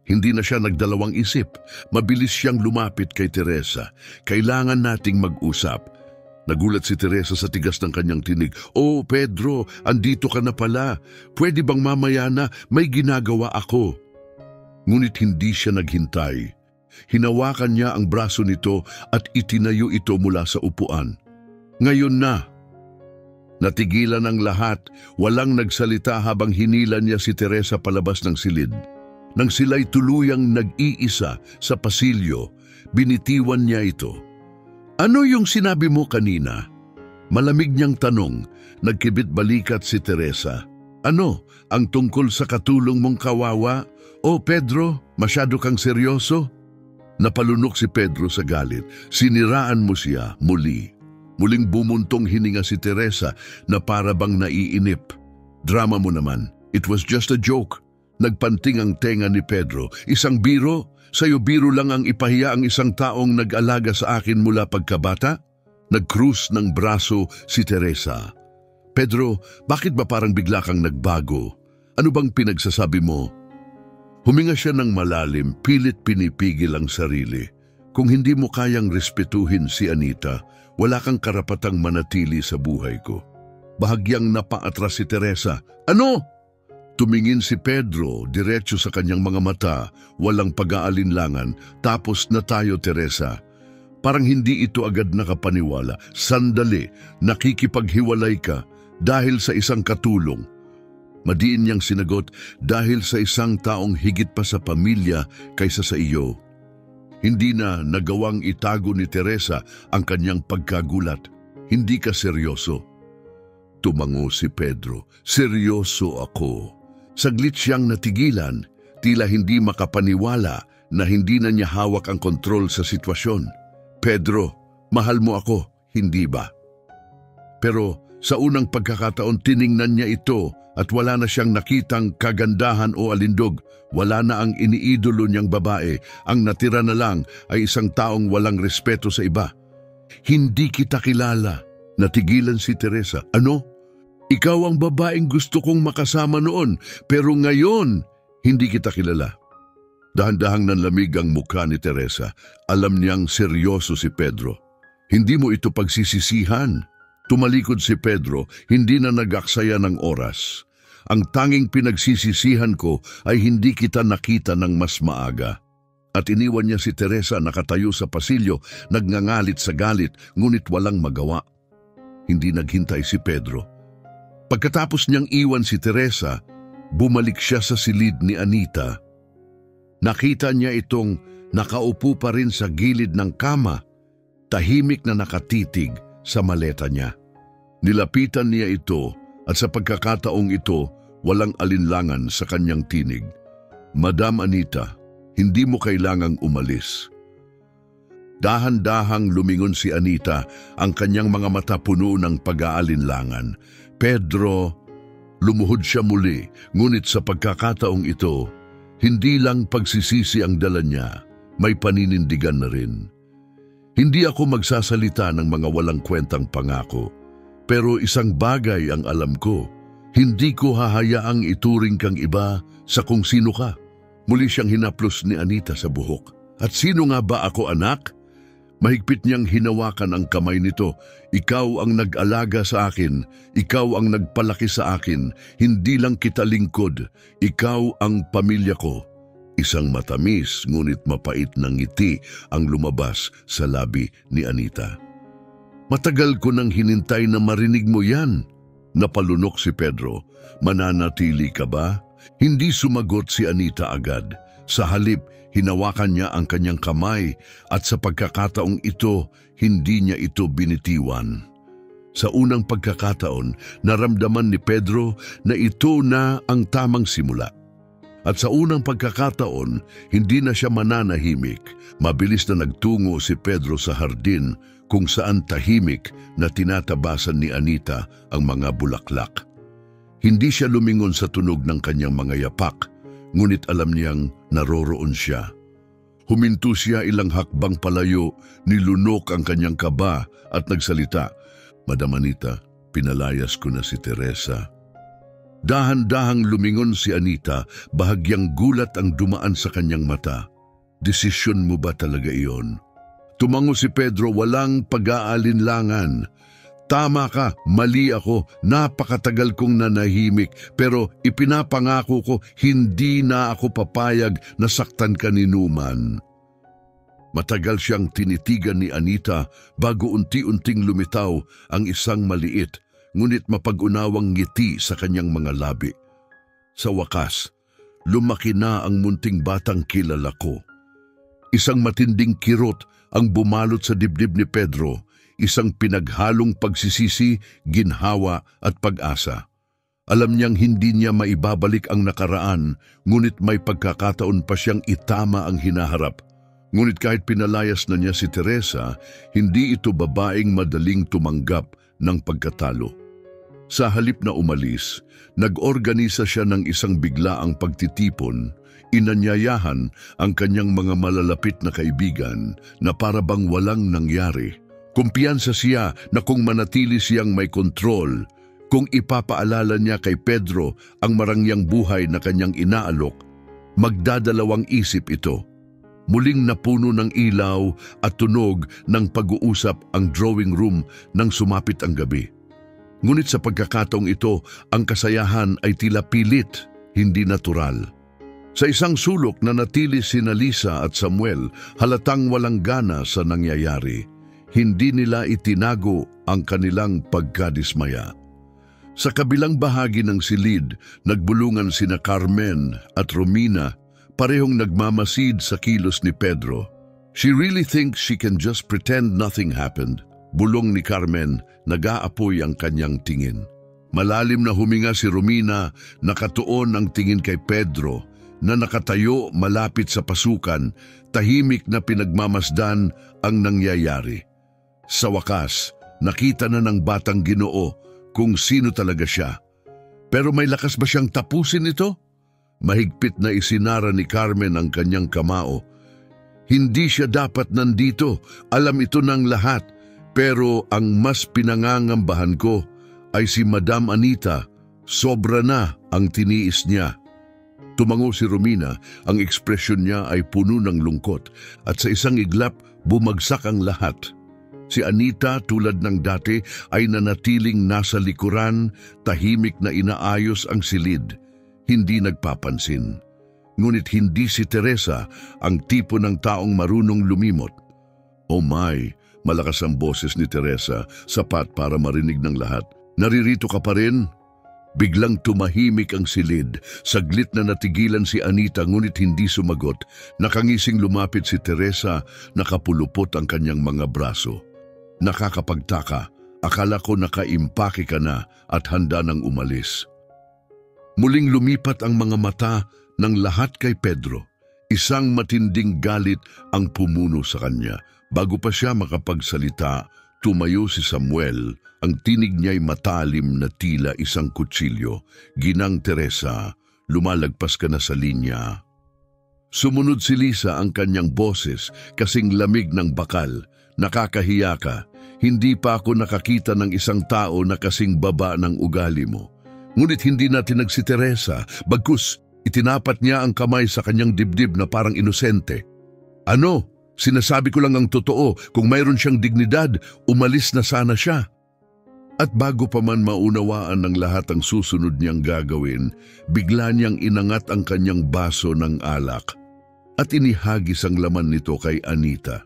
Hindi na siya nagdalawang isip. Mabilis siyang lumapit kay Teresa. "Kailangan nating mag-usap." Nagulat si Teresa sa tigas ng kanyang tinig. "Oh, Pedro, andito ka na pala. Pwede bang mamaya na, may ginagawa ako?" ngunit hindi siya naghintay. Hinawakan niya ang braso nito at itinayo ito mula sa upuan. Ngayon na! Natigilan ang lahat, walang nagsalita habang hinila niya si Teresa palabas ng silid. Nang sila'y tuluyang nag-iisa sa pasilyo, binitiwan niya ito. Ano yung sinabi mo kanina? Malamig niyang tanong, nagkibit balikat si Teresa. Ano, ang tungkol sa katulong mong kawawa? O Pedro, masyado kang seryoso? Napalunok si Pedro sa galit. Siniraan mo siya muli. Muling bumuntong hininga si Teresa na para bang naiinip. Drama mo naman. It was just a joke. Nagpanting ang tenga ni Pedro. Isang biro? Sa'yo biro lang ang ipahiya ang isang taong nag-alaga sa akin mula pagkabata? Nag-cruise ng braso si Teresa. Pedro, bakit ba parang bigla kang nagbago? Ano bang pinagsasabi mo? Huminga siya ng malalim, pilit pinipigil ang sarili. Kung hindi mo kayang respetuhin si Anita, wala kang karapatang manatili sa buhay ko. Bahagyang napaatras si Teresa. Ano? Tumingin si Pedro diretso sa kanyang mga mata, walang pag-aalinlangan, tapos na tayo Teresa. Parang hindi ito agad nakapaniwala. Sandali, nakikipaghiwalay ka dahil sa isang katulong. Madiin niyang sinagot, dahil sa isang taong higit pa sa pamilya kaysa sa iyo. Hindi na nagawang itago ni Teresa ang kanyang pagkagulat. Hindi ka seryoso. Tumango si Pedro. Seryoso ako. Saglit siyang natigilan, tila hindi makapaniwala na hindi na niya hawak ang kontrol sa sitwasyon. Pedro, mahal mo ako, hindi ba? Pero sa unang pagkakataon tiningnan niya ito at wala na siyang nakitang kagandahan o alindog. Wala na ang iniidolo niyang babae. Ang natira na lang ay isang taong walang respeto sa iba. Hindi kita kilala. Natigilan si Teresa. Ano? Ikaw ang babaeng gusto kong makasama noon, pero ngayon, hindi kita kilala. Dahan-dahang nanlamig ang mukha ni Teresa. Alam niyang seryoso si Pedro. Hindi mo ito pagsisisihan. Tumalikod si Pedro, hindi na nag-aksaya ng oras. Ang tanging pinagsisisihan ko ay hindi kita nakita ng mas maaga. At iniwan niya si Teresa nakatayo sa pasilyo, nagngangalit sa galit, ngunit walang magawa. Hindi naghintay si Pedro. Pagkatapos niyang iwan si Teresa, bumalik siya sa silid ni Anita. Nakita niya itong nakaupo pa rin sa gilid ng kama, tahimik na nakatitig sa maleta niya. Nilapitan niya ito at sa pagkakataong ito, walang alinlangan sa kanyang tinig. Madam Anita, hindi mo kailangang umalis. Dahan-dahang lumingon si Anita, ang kanyang mga mata puno ng pag-aalinlangan. Pedro, lumuhod siya muli, ngunit sa pagkakataong ito, hindi lang pagsisisi ang dala niya, may paninindigan na rin. Hindi ako magsasalita ng mga walang kwentang pangako, pero isang bagay ang alam ko, hindi ko hahayaang ituring kang iba sa kung sino ka. Muli siyang hinaplos ni Anita sa buhok. At sino nga ba ako, anak? Mahigpit niyang hinawakan ang kamay nito. Ikaw ang nag-alaga sa akin. Ikaw ang nagpalaki sa akin. Hindi lang kita lingkod. Ikaw ang pamilya ko. Isang matamis ngunit mapait na ngiti ang lumabas sa labi ni Anita. Matagal ko nang hinintay na marinig mo yan. Napalunok si Pedro. Mananatili ka ba? Hindi sumagot si Anita agad. Sa halip, hinawakan niya ang kanyang kamay at sa pagkakataong ito, hindi niya ito binitiwan. Sa unang pagkakataon, naramdaman ni Pedro na ito na ang tamang simula. At sa unang pagkakataon, hindi na siya mananahimik. Mabilis na nagtungo si Pedro sa hardin kung saan tahimik na tinatabasan ni Anita ang mga bulaklak. Hindi siya lumingon sa tunog ng kanyang mga yapak, ngunit alam niyang naroroon siya. Huminto siya ilang hakbang palayo, nilunok ang kanyang kaba at nagsalita, Madam Anita, pinalayas ko na si Teresa. Dahan-dahang lumingon si Anita, bahagyang gulat ang dumaan sa kanyang mata. Desisyon mo ba talaga iyon? Tumango si Pedro walang pag-aalinlangan. Tama ka, mali ako, napakatagal kong nanahimik, pero ipinapangako ko hindi na ako papayag na saktan ka ni Numan. Matagal siyang tinitigan ni Anita bago unti-unting lumitaw ang isang maliit, ngunit mapag-unawang ngiti sa kanyang mga labi. Sa wakas, lumaki na ang munting batang kilala ko. Isang matinding kirot ang bumalot sa dibdib ni Pedro, isang pinaghalong pagsisisi, ginhawa at pag-asa. Alam niyang hindi niya maibabalik ang nakaraan, ngunit may pagkakataon pa siyang itama ang hinaharap. Ngunit kahit pinalayas na niya si Teresa, hindi ito babaeng madaling tumanggap ng pagkatalo. Sa halip na umalis, nag-organisa siya ng isang biglaang pagtitipon. Inanyayahan ang kanyang mga malalapit na kaibigan na para bang walang nangyari. Kumpiyansa siya na kung manatili siyang may kontrol, kung ipapaalala niya kay Pedro ang marangyang buhay na kanyang inaalok, magdadalawang isip ito. Muling napuno ng ilaw at tunog ng pag-uusap ang drawing room nang sumapit ang gabi. Ngunit sa pagkakataong ito, ang kasayahan ay tila pilit, hindi natural. Sa isang sulok na natili sina Lisa at Samuel, halatang walang gana sa nangyayari. Hindi nila itinago ang kanilang pagkadismaya. Sa kabilang bahagi ng silid, nagbulungan sina Carmen at Romina, parehong nagmamasid sa kilos ni Pedro. She really thinks she can just pretend nothing happened. Bulong ni Carmen, nag-aapoy ang kanyang tingin. Malalim na huminga si Romina, nakatuon ang tingin kay Pedro, na nakatayo malapit sa pasukan, tahimik na pinagmamasdan ang nangyayari. Sa wakas, nakita na ng batang Ginoo kung sino talaga siya. Pero may lakas ba siyang tapusin ito? Mahigpit na isinara ni Carmen ang kanyang kamao. Hindi siya dapat nandito, alam ito ng lahat. Pero ang mas pinangangambahan ko ay si Madam Anita. Sobra na ang tiniis niya. Tumango si Romina, ang ekspresyon niya ay puno ng lungkot at sa isang iglap bumagsak ang lahat. Si Anita, tulad ng dati, ay nanatiling nasa likuran, tahimik na inaayos ang silid, hindi nagpapansin. Ngunit hindi si Teresa ang tipo ng taong marunong lumimot. Oh my, malakas ang boses ni Teresa, sapat para marinig ng lahat. Naririto ka pa rin? Biglang tumahimik ang silid. Saglit na natigilan si Anita ngunit hindi sumagot. Nakangising lumapit si Teresa, nakapulupot ang kanyang mga braso. Nakakapagtaka, akala ko nakaimpake ka na at handa nang umalis. Muling lumipat ang mga mata ng lahat kay Pedro. Isang matinding galit ang pumuno sa kanya. Bago pa siya makapagsalita, tumayo si Samuel. Ang tinig niya'y matalim na tila isang kutsilyo. Ginang Teresa, lumalagpas ka na sa linya. Sumunod si Lisa, ang kanyang boses, kasing lamig ng bakal. Nakakahiya ka. Hindi pa ako nakakita ng isang tao na kasing baba ng ugali mo. Ngunit hindi natin si Teresa, bagkus itinapat niya ang kamay sa kanyang dibdib na parang inosente. Ano? Sinasabi ko lang ang totoo, kung mayroon siyang dignidad, umalis na sana siya. At bago pa man maunawaan ng lahat ang susunod niyang gagawin, bigla niyang inangat ang kanyang baso ng alak at inihagis ang laman nito kay Anita.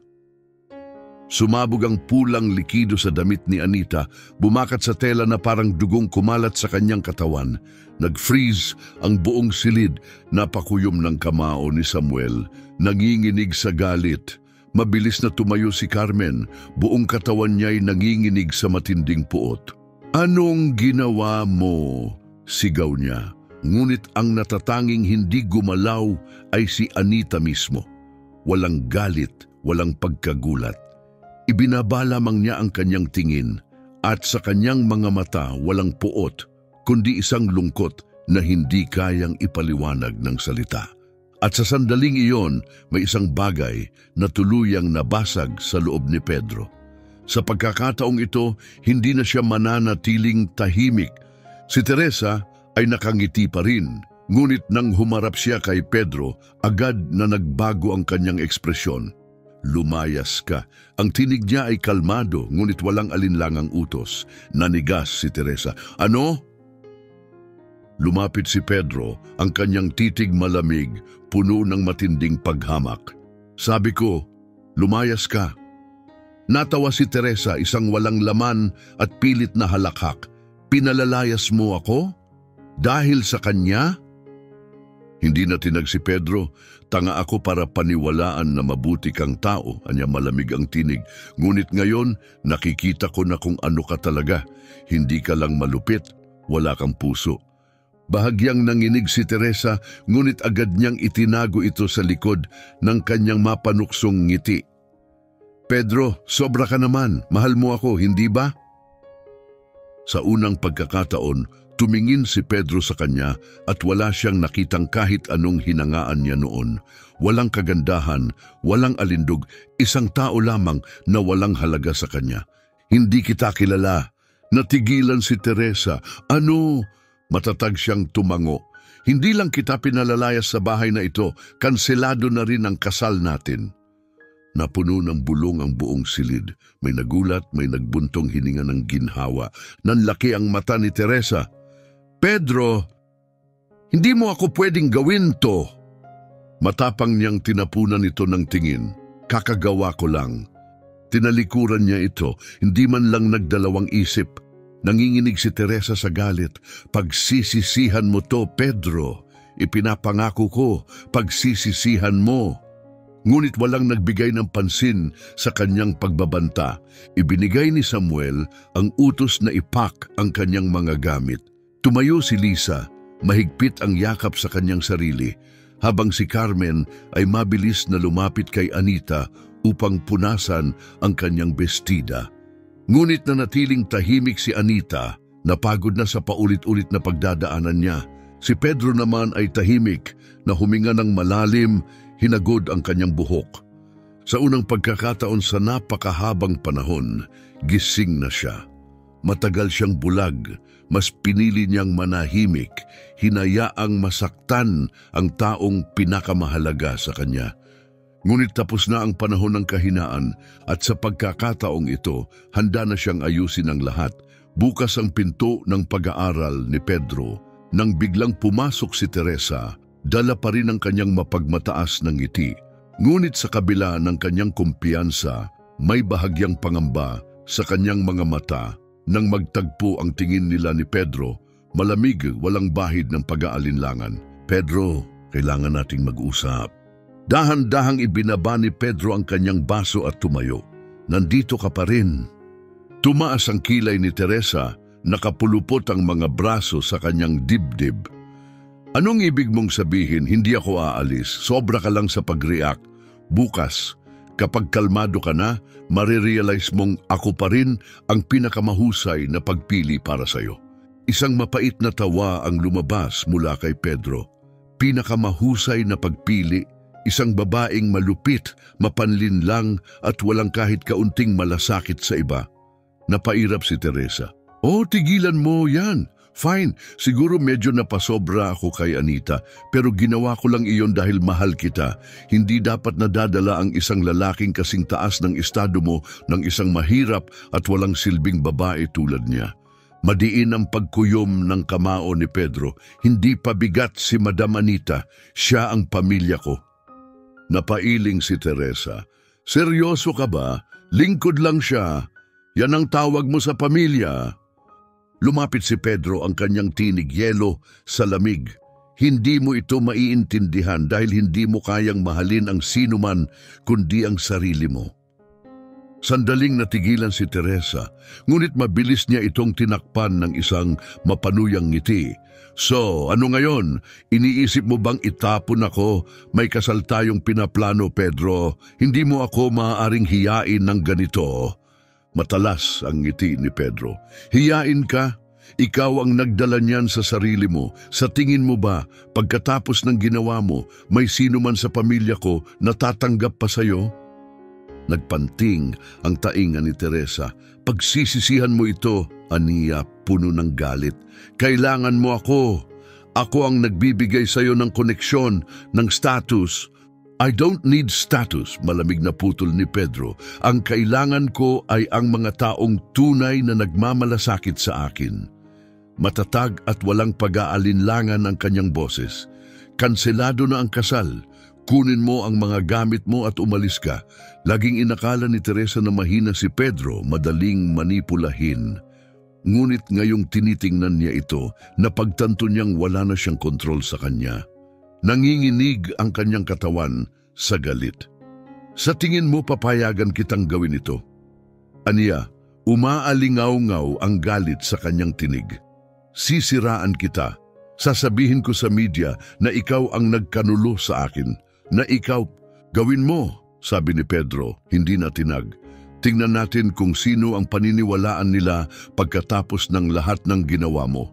Sumabog ang pulang likido sa damit ni Anita, bumakat sa tela na parang dugong kumalat sa kanyang katawan. Nag-freeze ang buong silid, napakuyom ng kamao ni Samuel, nanginginig sa galit. Mabilis na tumayo si Carmen, buong katawan niya'y nanginginig sa matinding puot. Anong ginawa mo? Sigaw niya. Ngunit ang natatanging hindi gumalaw ay si Anita mismo. Walang galit, walang pagkagulat. Ibinaba lamang niya ang kanyang tingin at sa kanyang mga mata walang puot, kundi isang lungkot na hindi kayang ipaliwanag ng salita. At sa sandaling iyon, may isang bagay na tuluyang nabasag sa loob ni Pedro. Sa pagkakataong ito, hindi na siya mananatiling tahimik. Si Teresa ay nakangiti pa rin, ngunit nang humarap siya kay Pedro, agad na nagbago ang kanyang ekspresyon. lumayas ka. Ang tinig niya ay kalmado, ngunit walang alinlangang utos. Nanigas si Teresa. Ano? Lumapit si Pedro, ang kanyang titig malamig, puno ng matinding paghamak. Sabi ko, lumayas ka. Natawa si Teresa, isang walang laman at pilit na halakhak. Pinalalayas mo ako? Dahil sa kanya? Hindi na tinag si Pedro. Tanga ako para paniwalaan na mabuti kang tao, anya malamig ang tinig. Ngunit ngayon, nakikita ko na kung ano ka talaga. Hindi ka lang malupit, wala kang puso. Bahagyang nanginig si Teresa, ngunit agad niyang itinago ito sa likod ng kanyang mapanuksong ngiti. Pedro, sobra ka naman. Mahal mo ako, hindi ba? Sa unang pagkakataon, tumingin si Pedro sa kanya at wala siyang nakitang kahit anong hinangaan niya noon. Walang kagandahan, walang alindog, isang tao lamang na walang halaga sa kanya. Hindi kita kilala. Natigilan si Teresa. Ano? Matatag siyang tumango. Hindi lang kita pinalalayas sa bahay na ito, kanselado na rin ang kasal natin. Napuno ng bulong ang buong silid. May nagulat, may nagbuntong hininga ng ginhawa. Nanlaki ang mata ni Teresa. Pedro, hindi mo ako pwedeng gawin to. Matapang niyang tinapunan ito ng tingin. Kakagawa ko lang. Tinalikuran niya ito, hindi man lang nagdalawang isip. Nanginginig si Teresa sa galit. Pagsisisihan mo to, Pedro. Ipinapangako ko, pagsisisihan mo. Ngunit walang nagbigay ng pansin sa kanyang pagbabanta. Ibinigay ni Samuel ang utos na ipak ang kanyang mga gamit. Tumayo si Lisa, mahigpit ang yakap sa kanyang sarili, habang si Carmen ay mabilis na lumapit kay Anita upang punasan ang kanyang bestida. Ngunit nanatiling tahimik si Anita, napagod na sa paulit-ulit na pagdadaanan niya. Si Pedro naman ay tahimik na huminga ng malalim, hinagod ang kanyang buhok. Sa unang pagkakataon sa napakahabang panahon, gising na siya. Matagal siyang bulag, mas pinili niyang manahimik, hinayaang masaktan ang taong pinakamahalaga sa kanya. Ngunit tapos na ang panahon ng kahinaan at sa pagkakataong ito, handa na siyang ayusin ang lahat. Bukas ang pinto ng pag-aaral ni Pedro. Nang biglang pumasok si Teresa, dala pa rin ang kanyang mapagmataas ng ngiti. Ngunit sa kabila ng kanyang kumpiyansa, may bahagyang pangamba sa kanyang mga mata. Nang magtagpo ang tingin nila ni Pedro, malamig, walang bahid ng pag-aalinlangan. Pedro, kailangan nating mag-usap. Dahan-dahang ibinaba ni Pedro ang kanyang baso at tumayo. Nandito ka pa rin. Tumaas ang kilay ni Teresa, nakapulupot ang mga braso sa kanyang dibdib. Anong ibig mong sabihin, hindi ako aalis, sobra ka lang sa pag-react. Bukas, kapag kalmado ka na, marirealize mong ako pa rin ang pinakamahusay na pagpili para sa'yo. Isang mapait na tawa ang lumabas mula kay Pedro. Pinakamahusay na pagpili, isang babaeng malupit, mapanlinlang at walang kahit kaunting malasakit sa iba. Napairap si Teresa. Oh, tigilan mo yan. Fine, siguro medyo napasobra ako kay Anita, pero ginawa ko lang iyon dahil mahal kita. Hindi dapat nadadala ang isang lalaking kasing taas ng estado mo ng isang mahirap at walang silbing babae tulad niya. Madiin ang pagkuyom ng kamao ni Pedro. Hindi pabigat si Madam Anita, siya ang pamilya ko. Napailing si Teresa. Seryoso ka ba? Lingkod lang siya. Yan ang tawag mo sa pamilya. Lumapit si Pedro, ang kanyang tinig yelo sa lamig. Hindi mo ito maiintindihan dahil hindi mo kayang mahalin ang sinuman kundi ang sarili mo. Sandaling natigilan si Teresa, ngunit mabilis niya itong tinakpan ng isang mapanuyang ngiti. So, ano ngayon? Iniisip mo bang itapon ako? May kasal tayong pinaplano, Pedro. Hindi mo ako maaaring hiyain ng ganito. Matalas ang ngiti ni Pedro. Hiyain ka? Ikaw ang nagdala niyan sa sarili mo. Sa tingin mo ba, pagkatapos ng ginawa mo, may sino man sa pamilya ko na tatanggap pa sa'yo? Nagpanting ang tainga ni Teresa. Pagsisisihan mo ito, aniya, puno ng galit. Kailangan mo ako. Ako ang nagbibigay sa'yo ng koneksyon, ng status. I don't need status, malamig na putol ni Pedro. Ang kailangan ko ay ang mga taong tunay na nagmamalasakit sa akin. Matatag at walang pag-aalinlangan ang kanyang boses. Kanselado na ang kasal. Kunin mo ang mga gamit mo at umalis ka. Laging inakala ni Teresa na mahina si Pedro, madaling manipulahin. Ngunit ngayong tinitingnan niya ito, napagtanto niyang wala na siyang kontrol sa kanya. Nanginginig ang kanyang katawan sa galit. Sa tingin mo papayagan kitang gawin ito? Aniya, umaalingaw-ngaw ang galit sa kanyang tinig. Sisiraan kita. Sasabihin ko sa media na ikaw ang nagkanulo sa akin. Na ikaw, gawin mo, sabi ni Pedro, hindi na tinag. Tingnan natin kung sino ang paniniwalaan nila pagkatapos ng lahat ng ginawa mo.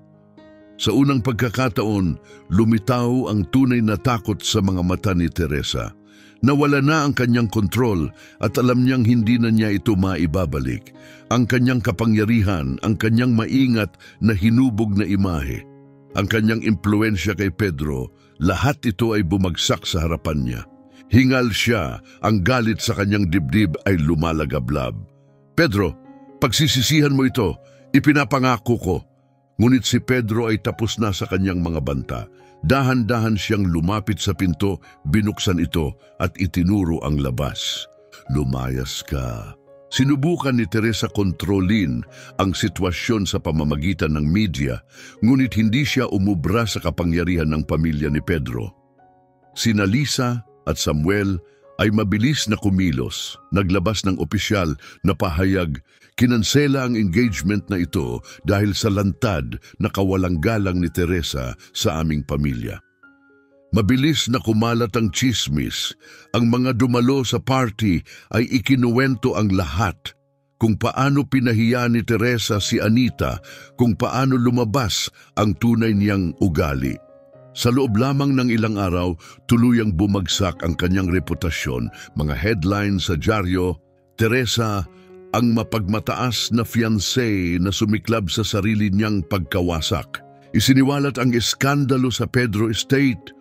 Sa unang pagkakataon, lumitaw ang tunay na takot sa mga mata ni Teresa. Nawala na ang kanyang kontrol at alam niyang hindi na niya ito maibabalik. Ang kanyang kapangyarihan, ang kanyang maingat na hinubog na imahe, ang kanyang impluensya kay Pedro, lahat ito ay bumagsak sa harapan niya. Hingal siya, ang galit sa kanyang dibdib ay lumalagablab. Pedro, pagsisisihan mo ito, ipinapangako ko. Ngunit si Pedro ay tapos na sa kanyang mga banta. Dahan-dahan siyang lumapit sa pinto, binuksan ito at itinuro ang labas. Lumayas ka. Sinubukan ni Teresa kontrolin ang sitwasyon sa pamamagitan ng media, ngunit hindi siya umubra sa kapangyarihan ng pamilya ni Pedro. Sina Lisa at Samuel ay mabilis na kumilos, naglabas ng opisyal na pahayag, kinansela ang engagement na ito dahil sa lantad na kawalang galang ni Teresa sa aming pamilya. Mabilis na kumalat ang tsismis, ang mga dumalo sa party ay ikinuwento ang lahat, kung paano pinahiya ni Teresa si Anita, kung paano lumabas ang tunay niyang ugali. Sa loob lamang ng ilang araw, tuluyang bumagsak ang kanyang reputasyon, mga headlines sa dyaryo, Teresa, ang mapagmataas na fiancé na sumiklab sa sarili niyang pagkawasak. Isiniwalat ang iskandalo sa Pedro Estate.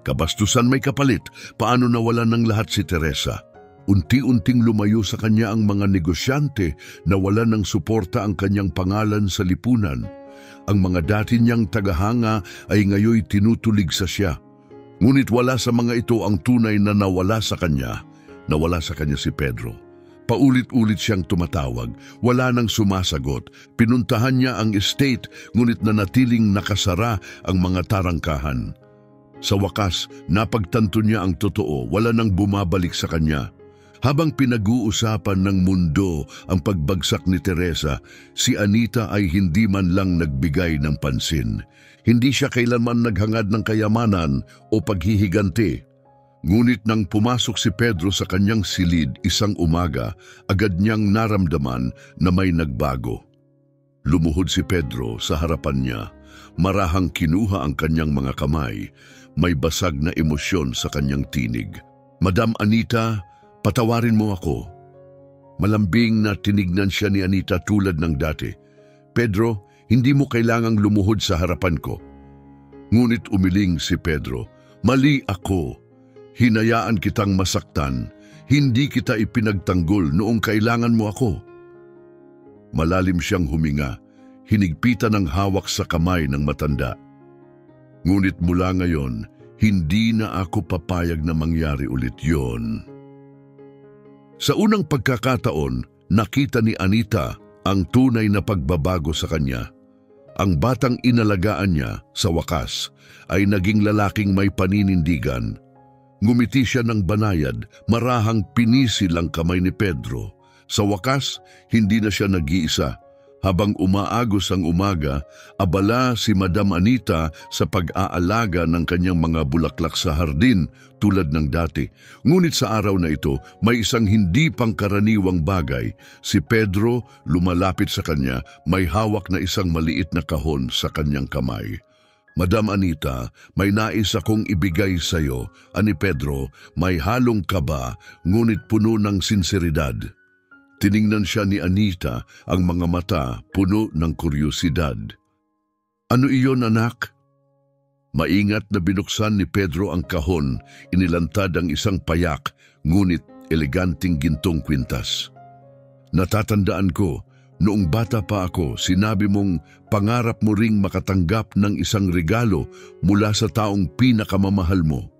Kabastusan may kapalit, paano nawalan ng lahat si Teresa? Unti-unting lumayo sa kanya ang mga negosyante, nawalan ng suporta ang kanyang pangalan sa lipunan. Ang mga dati niyang tagahanga ay ngayoy tinutulig sa siya. Ngunit wala sa mga ito ang tunay na nawala sa kanya. Nawala sa kanya si Pedro. Paulit-ulit siyang tumatawag, wala nang sumasagot. Pinuntahan niya ang estate, ngunit nanatiling nakasara ang mga tarangkahan. Sa wakas, napagtanto niya ang totoo, wala nang bumabalik sa kanya. Habang pinag-uusapan ng mundo ang pagbagsak ni Teresa, si Anita ay hindi man lang nagbigay ng pansin. Hindi siya kailanman naghangad ng kayamanan o paghihiganti. Ngunit nang pumasok si Pedro sa kanyang silid isang umaga, agad niyang naramdaman na may nagbago. Lumuhod si Pedro sa harapan niya, marahang kinuha ang kanyang mga kamay, may basag na emosyon sa kanyang tinig. Madam Anita, patawarin mo ako. Malambing na tinignan siya ni Anita tulad ng dati. Pedro, hindi mo kailangang lumuhod sa harapan ko. Ngunit umiling si Pedro, mali ako. Hinayaan kitang masaktan, hindi kita ipinagtanggol noong kailangan mo ako. Malalim siyang huminga, hinigpitan ang hawak sa kamay ng matanda. Ngunit mula ngayon, hindi na ako papayag na mangyari ulit yon. Sa unang pagkakataon, nakita ni Anita ang tunay na pagbabago sa kanya. Ang batang inalagaan niya, sa wakas, ay naging lalaking may paninindigan. Ngumiti siya ng banayad, marahang pinisil ang kamay ni Pedro. Sa wakas, hindi na siya nag-iisa. Habang umaagos ang umaga, abala si Madam Anita sa pag-aalaga ng kanyang mga bulaklak sa hardin tulad ng dati. Ngunit sa araw na ito, may isang hindi pangkaraniwang bagay. Si Pedro lumalapit sa kanya, may hawak na isang maliit na kahon sa kanyang kamay. Madam Anita, may nais akong ibigay sa iyo. Ani Pedro, may halong kaba, ngunit puno ng sinseridad. Tiningnan siya ni Anita, ang mga mata puno ng kuryosidad. Ano iyon, anak? Maingat na binuksan ni Pedro ang kahon, inilantad ang isang payak, ngunit eleganting gintong kwintas. Natatandaan ko, noong bata pa ako, sinabi mong pangarap mo ring makatanggap ng isang regalo mula sa taong pinakamamahal mo.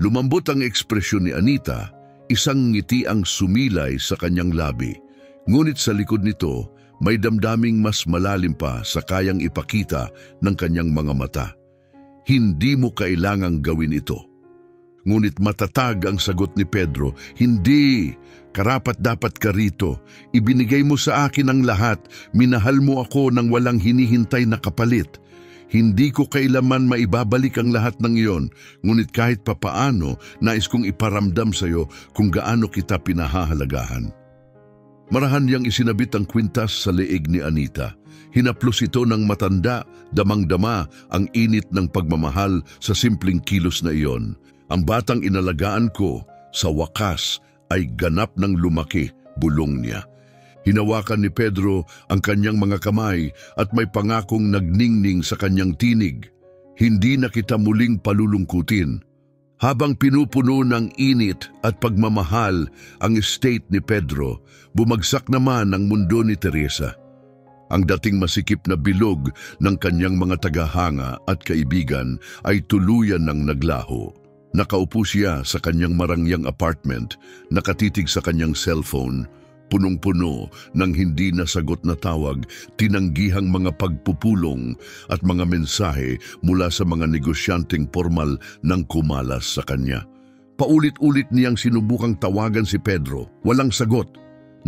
Lumambot ang ekspresyon ni Anita, isang ngiti ang sumilay sa kanyang labi. Ngunit sa likod nito, may damdaming mas malalim pa sa kayang ipakita ng kanyang mga mata. Hindi mo kailangang gawin ito. Ngunit matatag ang sagot ni Pedro, hindi, karapat-dapat ka rito. Ibinigay mo sa akin ang lahat, minahal mo ako nang walang hinihintay na kapalit. Hindi ko kailaman maibabalik ang lahat ng iyon, ngunit kahit papaano, nais kong iparamdam sa iyo kung gaano kita pinahahalagahan. Marahan niyang isinabit ang kwintas sa leeg ni Anita. Hinaplos ito ng matanda, damang-dama ang init ng pagmamahal sa simpleng kilos na iyon. Ang batang inalagaan ko, sa wakas, ay ganap ng lumaki, bulong niya. Hinawakan ni Pedro ang kanyang mga kamay at may pangakong nagningning sa kanyang tinig. Hindi na kita muling palulungkutin. Habang pinupuno ng init at pagmamahal ang estate ni Pedro, bumagsak naman ang mundo ni Teresa. Ang dating masikip na bilog ng kanyang mga tagahanga at kaibigan ay tuluyan ng naglaho. Nakaupo siya sa kanyang marangyang apartment, nakatitig sa kanyang cellphone, punong-puno ng hindi nasagot na tawag, tinanggihang mga pagpupulong at mga mensahe mula sa mga negosyanteng formal nang kumalas sa kanya. Paulit-ulit niyang sinubukang tawagan si Pedro, walang sagot.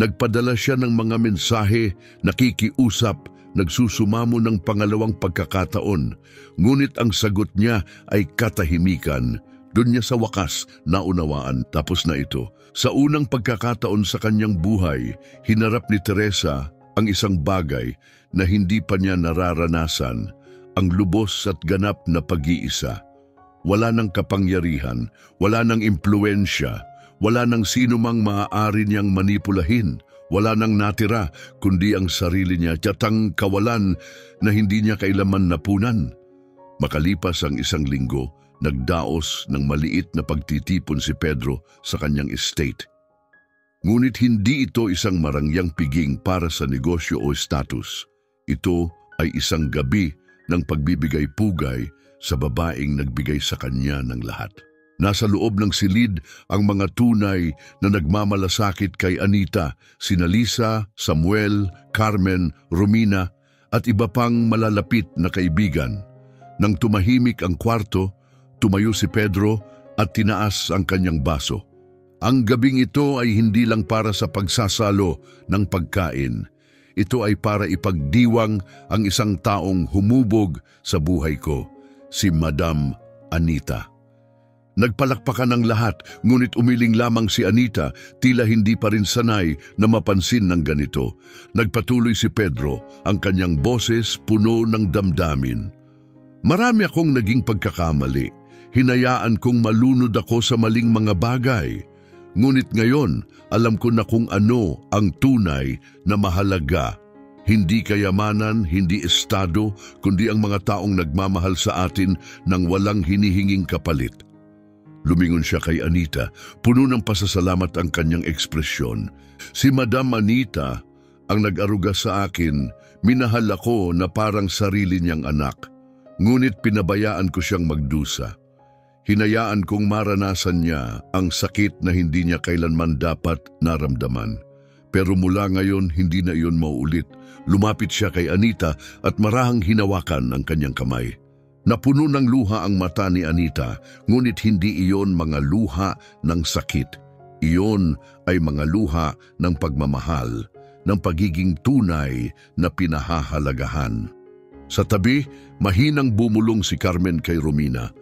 Nagpadala siya ng mga mensahe, nakikiusap, nagsusumamo ng pangalawang pagkakataon. Ngunit ang sagot niya ay katahimikan. Doon niya sa wakas naunawaan, tapos na ito. Sa unang pagkakataon sa kanyang buhay, hinarap ni Teresa ang isang bagay na hindi pa niya nararanasan, ang lubos at ganap na pag-iisa. Wala nang kapangyarihan, wala nang impluensya, wala nang sino mang maaari niyang manipulahin, wala nang natira kundi ang sarili niya, tiyatang kawalan na hindi niya kailaman napunan. Makalipas ang isang linggo, nagdaos ng maliit na pagtitipon si Pedro sa kanyang estate. Ngunit hindi ito isang marangyang piging para sa negosyo o status. Ito ay isang gabi ng pagbibigay pugay sa babaeng nagbigay sa kanya ng lahat. Nasa loob ng silid ang mga tunay na nagmamalasakit kay Anita, sina Lisa, Samuel, Carmen, Romina at iba pang malalapit na kaibigan. Nang tumahimik ang kwarto, tumayo si Pedro at tinaas ang kanyang baso. Ang gabing ito ay hindi lang para sa pagsasalo ng pagkain. Ito ay para ipagdiwang ang isang taong humubog sa buhay ko, si Madam Anita. Nagpalakpakan ang lahat, ngunit umiling lamang si Anita, tila hindi pa rin sanay na mapansin ng ganito. Nagpatuloy si Pedro, ang kanyang boses puno ng damdamin. Marami akong naging pagkakamali. Hinayaan kong malunod ako sa maling mga bagay. Ngunit ngayon, alam ko na kung ano ang tunay na mahalaga. Hindi kayamanan, hindi estado, kundi ang mga taong nagmamahal sa atin nang walang hinihinging kapalit. Lumingon siya kay Anita, puno ng pasasalamat ang kanyang ekspresyon. Si Madam Anita ang nag-aruga sa akin, minahal ako na parang sarili niyang anak. Ngunit pinabayaan ko siyang magdusa. Hinayaan kong maranasan niya ang sakit na hindi niya kailanman dapat naramdaman. Pero mula ngayon, hindi na iyon mauulit. Lumapit siya kay Anita at marahang hinawakan ang kanyang kamay. Napuno ng luha ang mata ni Anita, ngunit hindi iyon mga luha ng sakit. Iyon ay mga luha ng pagmamahal, ng pagiging tunay na pinahahalagahan. Sa tabi, mahinang bumulong si Carmen kay Romina.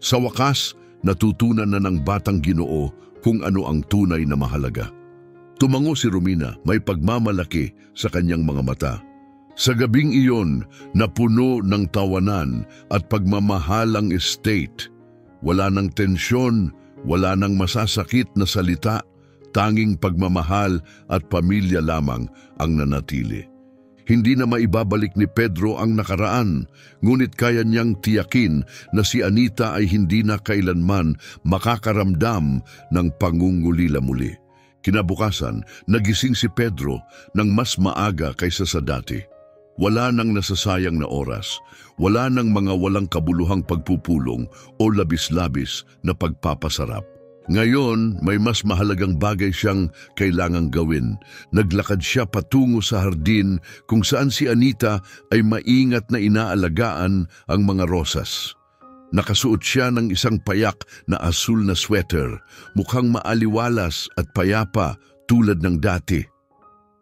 Sa wakas, natutunan na ng batang Ginoo kung ano ang tunay na mahalaga. Tumango si Romina, may pagmamalaki sa kanyang mga mata. Sa gabing iyon, napuno ng tawanan at pagmamahal ang estate. Wala nang tensyon, wala nang masasakit na salita, tanging pagmamahal at pamilya lamang ang nanatili. Hindi na maibabalik ni Pedro ang nakaraan, ngunit kaya niyang tiyakin na si Anita ay hindi na kailanman makakaramdam ng pangungulila muli. Kinabukasan, nagising si Pedro ng mas maaga kaysa sa dati. Wala nang nasasayang na oras, wala nang mga walang kabuluhang pagpupulong o labis-labis na pagpapasarap. Ngayon, may mas mahalagang bagay siyang kailangang gawin. Naglakad siya patungo sa hardin kung saan si Anita ay maingat na inaalagaan ang mga rosas. Nakasuot siya ng isang payak na asul na sweater, mukhang maaliwalas at payapa tulad ng dati.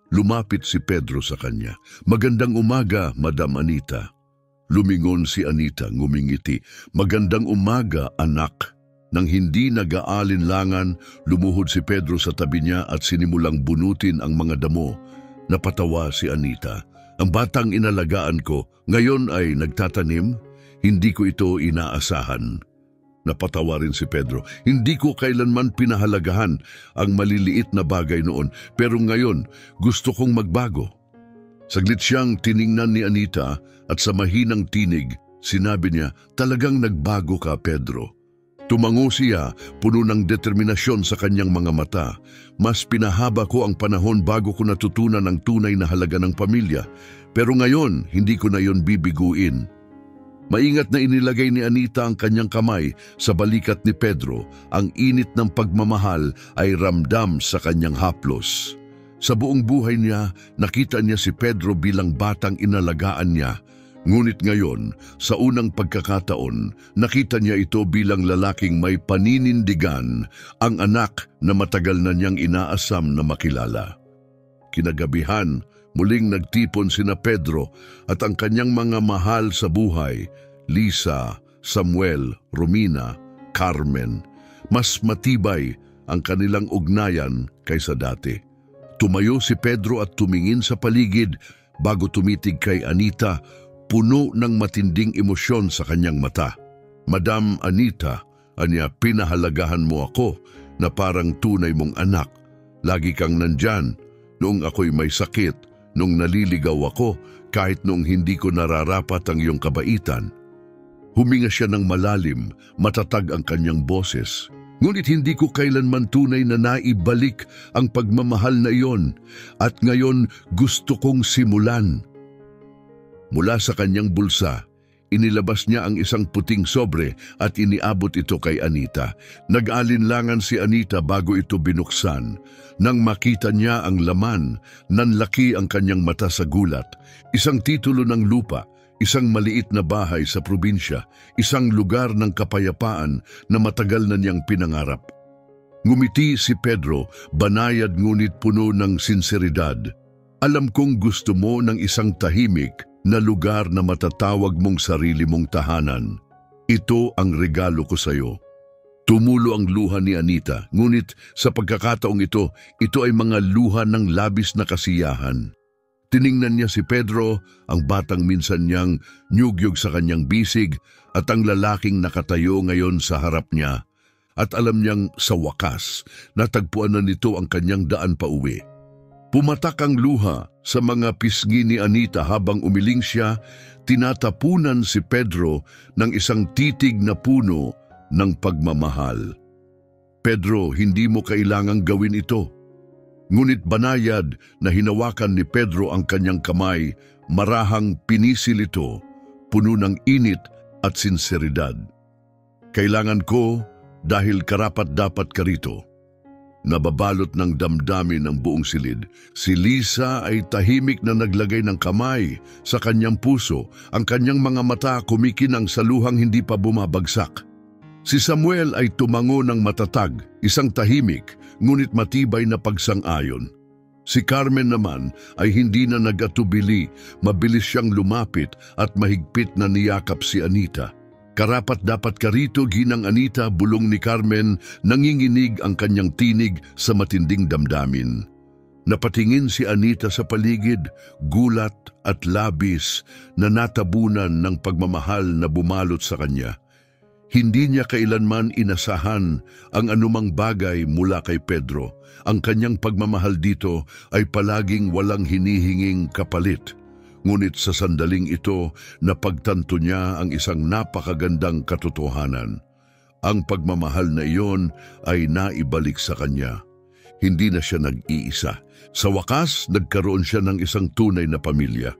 Lumapit si Pedro sa kanya. "Magandang umaga, Madam Anita." Lumingon si Anita, ngumingiti. "Magandang umaga, anak." Nang hindi nag-aalinlangan, lumuhod si Pedro sa tabi niya at sinimulang bunutin ang mga damo. Napatawa si Anita. "Ang batang inalagaan ko, ngayon ay nagtatanim? Hindi ko ito inaasahan." Napatawa rin si Pedro. "Hindi ko kailanman pinahalagahan ang maliliit na bagay noon, pero ngayon gusto kong magbago." Saglit siyang tiningnan ni Anita at sa mahinang tinig, sinabi niya, "Talagang nagbago ka, Pedro." Tumango siya, puno ng determinasyon sa kanyang mga mata. "Mas pinahaba ko ang panahon bago ko natutunan ang tunay na halaga ng pamilya. Pero ngayon, hindi ko na yon bibiguin." Maingat na inilagay ni Anita ang kanyang kamay sa balikat ni Pedro. Ang init ng pagmamahal ay ramdam sa kanyang haplos. Sa buong buhay niya, nakita niya si Pedro bilang batang inalagaan niya. Ngunit ngayon, sa unang pagkakataon, nakita niya ito bilang lalaking may paninindigan, ang anak na matagal na niyang inaasam na makilala. Kinagabihan, muling nagtipon sina Pedro at ang kanyang mga mahal sa buhay, Lisa, Samuel, Romina, Carmen. Mas matibay ang kanilang ugnayan kaysa dati. Tumayo si Pedro at tumingin sa paligid bago tumitig kay Anita, puno ng matinding emosyon sa kanyang mata. "Madam Anita," anya, "pinahalagahan mo ako na parang tunay mong anak. Lagi kang nandyan noong ako'y may sakit, noong naliligaw ako, kahit noong hindi ko nararapat ang iyong kabaitan." Huminga siya ng malalim, matatag ang kanyang boses. "Ngunit hindi ko kailanman tunay na naibalik ang pagmamahal na iyon, at ngayon gusto kong simulan." Mula sa kanyang bulsa, inilabas niya ang isang puting sobre at iniabot ito kay Anita. Nag-alinlangan si Anita bago ito binuksan. Nang makita niya ang laman, nanlaki ang kanyang mata sa gulat. Isang titulo ng lupa, isang maliit na bahay sa probinsya, isang lugar ng kapayapaan na matagal na niyang pinangarap. Ngumiti si Pedro, banayad ngunit puno ng sinseridad. "Alam kong gusto mo ng isang tahimik na lugar na matatawag mong sarili mong tahanan. Ito ang regalo ko sa iyo." Tumulo ang luha ni Anita, ngunit sa pagkakataong ito ay mga luha ng labis na kasiyahan. Tiningnan niya si Pedro, ang batang minsan niyang nyugyog sa kanyang bisig, at ang lalaking nakatayo ngayon sa harap niya. At alam niyang sa wakas, natagpuan na nito ang kanyang daan pa uwi. Pumatak ang luha sa mga pisngi ni Anita habang umiling siya, tinatapunan si Pedro ng isang titig na puno ng pagmamahal. "Pedro, hindi mo kailangang gawin ito." Ngunit banayad na hinawakan ni Pedro ang kanyang kamay, marahang pinisil ito, puno ng init at sinseridad. "Kailangan ko dahil karapat-dapat ka rito." Nababalot ng damdamin ng buong silid, si Lisa ay tahimik na naglagay ng kamay sa kanyang puso, ang kanyang mga mata kumikinang sa luhang hindi pa bumabagsak. Si Samuel ay tumango ng matatag, isang tahimik, ngunit matibay na pagsang-ayon. Si Carmen naman ay hindi na nag-atubili, mabilis siyang lumapit at mahigpit na niyakap si Anita. "Karapat-dapat ka rito, ginang Anita," bulong ni Carmen, nanginginig ang kanyang tinig sa matinding damdamin. Napatingin si Anita sa paligid, gulat at labis na natabunan ng pagmamahal na bumalot sa kanya. Hindi niya kailanman inasahan ang anumang bagay mula kay Pedro. Ang kanyang pagmamahal dito ay palaging walang hinihinging kapalit. Ngunit sa sandaling ito, napagtanto niya ang isang napakagandang katotohanan. Ang pagmamahal na iyon ay naibalik sa kanya. Hindi na siya nag-iisa. Sa wakas, nagkaroon siya ng isang tunay na pamilya.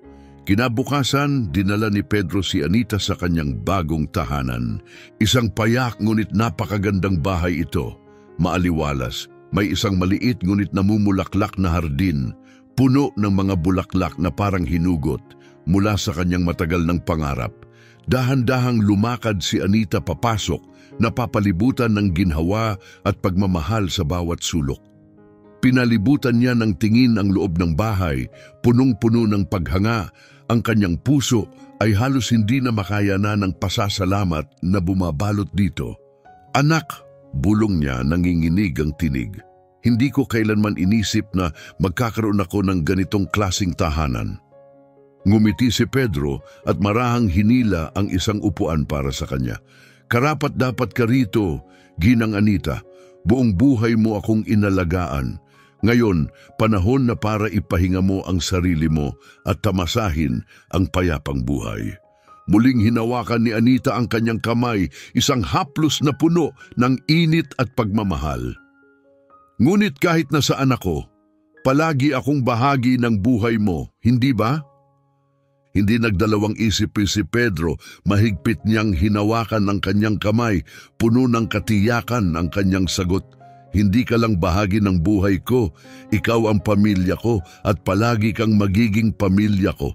Kinabukasan, dinala ni Pedro si Anita sa kanyang bagong tahanan. Isang payak ngunit napakagandang bahay ito. Maaliwalas, may isang maliit ngunit namumulaklak na hardin, puno ng mga bulaklak na parang hinugot mula sa kanyang matagal ng pangarap. Dahan-dahang lumakad si Anita papasok, napapalibutan ng ginhawa at pagmamahal sa bawat sulok. Pinalibutan niya ng tingin ang loob ng bahay, punong-puno ng paghanga. Ang kanyang puso ay halos hindi na makaya na ng pasasalamat na bumabalot dito. "Anak," bulong niya, nanginginig ang tinig. "Hindi ko kailanman inisip na magkakaroon ako ng ganitong klasing tahanan." Ngumiti si Pedro at marahang hinila ang isang upuan para sa kanya. "Karapat-dapat ka rito, Ginang Anita. Buong buhay mo akong inalagaan. Ngayon, panahon na para ipahinga mo ang sarili mo at tamasahin ang payapang buhay." Muling hinawakan ni Anita ang kanyang kamay, isang haplos na puno ng init at pagmamahal. "Ngunit kahit nasaan ako, palagi akong bahagi ng buhay mo, hindi ba?" Hindi nagdalawang isip si Pedro, mahigpit niyang hinawakan ang kanyang kamay, puno ng katiyakan ang kanyang sagot. "Hindi ka lang bahagi ng buhay ko, ikaw ang pamilya ko at palagi kang magiging pamilya ko."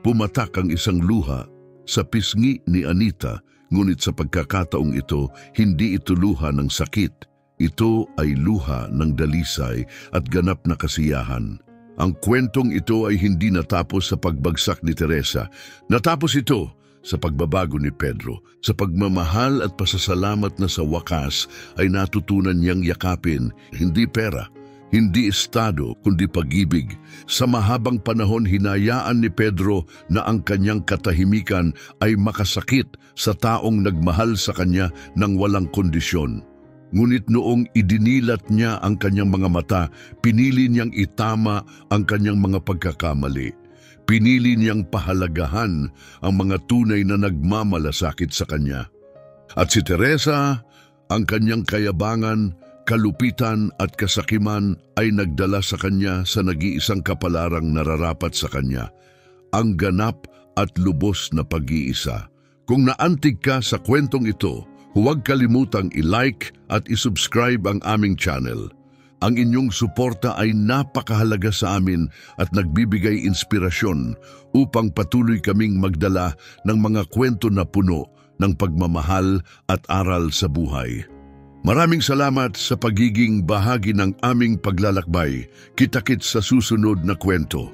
Pumatak ang isang luha sa pisngi ni Anita, ngunit sa pagkakataong ito, hindi ito luha ng sakit. Ito ay luha ng dalisay at ganap na kasiyahan. Ang kwentong ito ay hindi natapos sa pagbagsak ni Teresa. Natapos ito sa pagbabago ni Pedro, sa pagmamahal at pasasalamat na sa wakas ay natutunan niyang yakapin, hindi pera, hindi estado, kundi pag-ibig. Sa mahabang panahon, hinayaan ni Pedro na ang kanyang katahimikan ay makasakit sa taong nagmahal sa kanya ng walang kondisyon. Ngunit noong idinilat niya ang kanyang mga mata, pinili niyang itama ang kanyang mga pagkakamali. Pinili niyang pahalagahan ang mga tunay na nagmamalasakit sa kanya. At si Teresa, ang kanyang kayabangan, kalupitan at kasakiman ay nagdala sa kanya sa nag-iisang kapalarang nararapat sa kanya, ang ganap at lubos na pag-iisa. Kung naantig ka sa kwentong ito, huwag kalimutang i-like at i-subscribe ang aming channel. Ang inyong suporta ay napakahalaga sa amin at nagbibigay inspirasyon upang patuloy kaming magdala ng mga kwento na puno ng pagmamahal at aral sa buhay. Maraming salamat sa pagiging bahagi ng aming paglalakbay. Kita-kits sa susunod na kwento.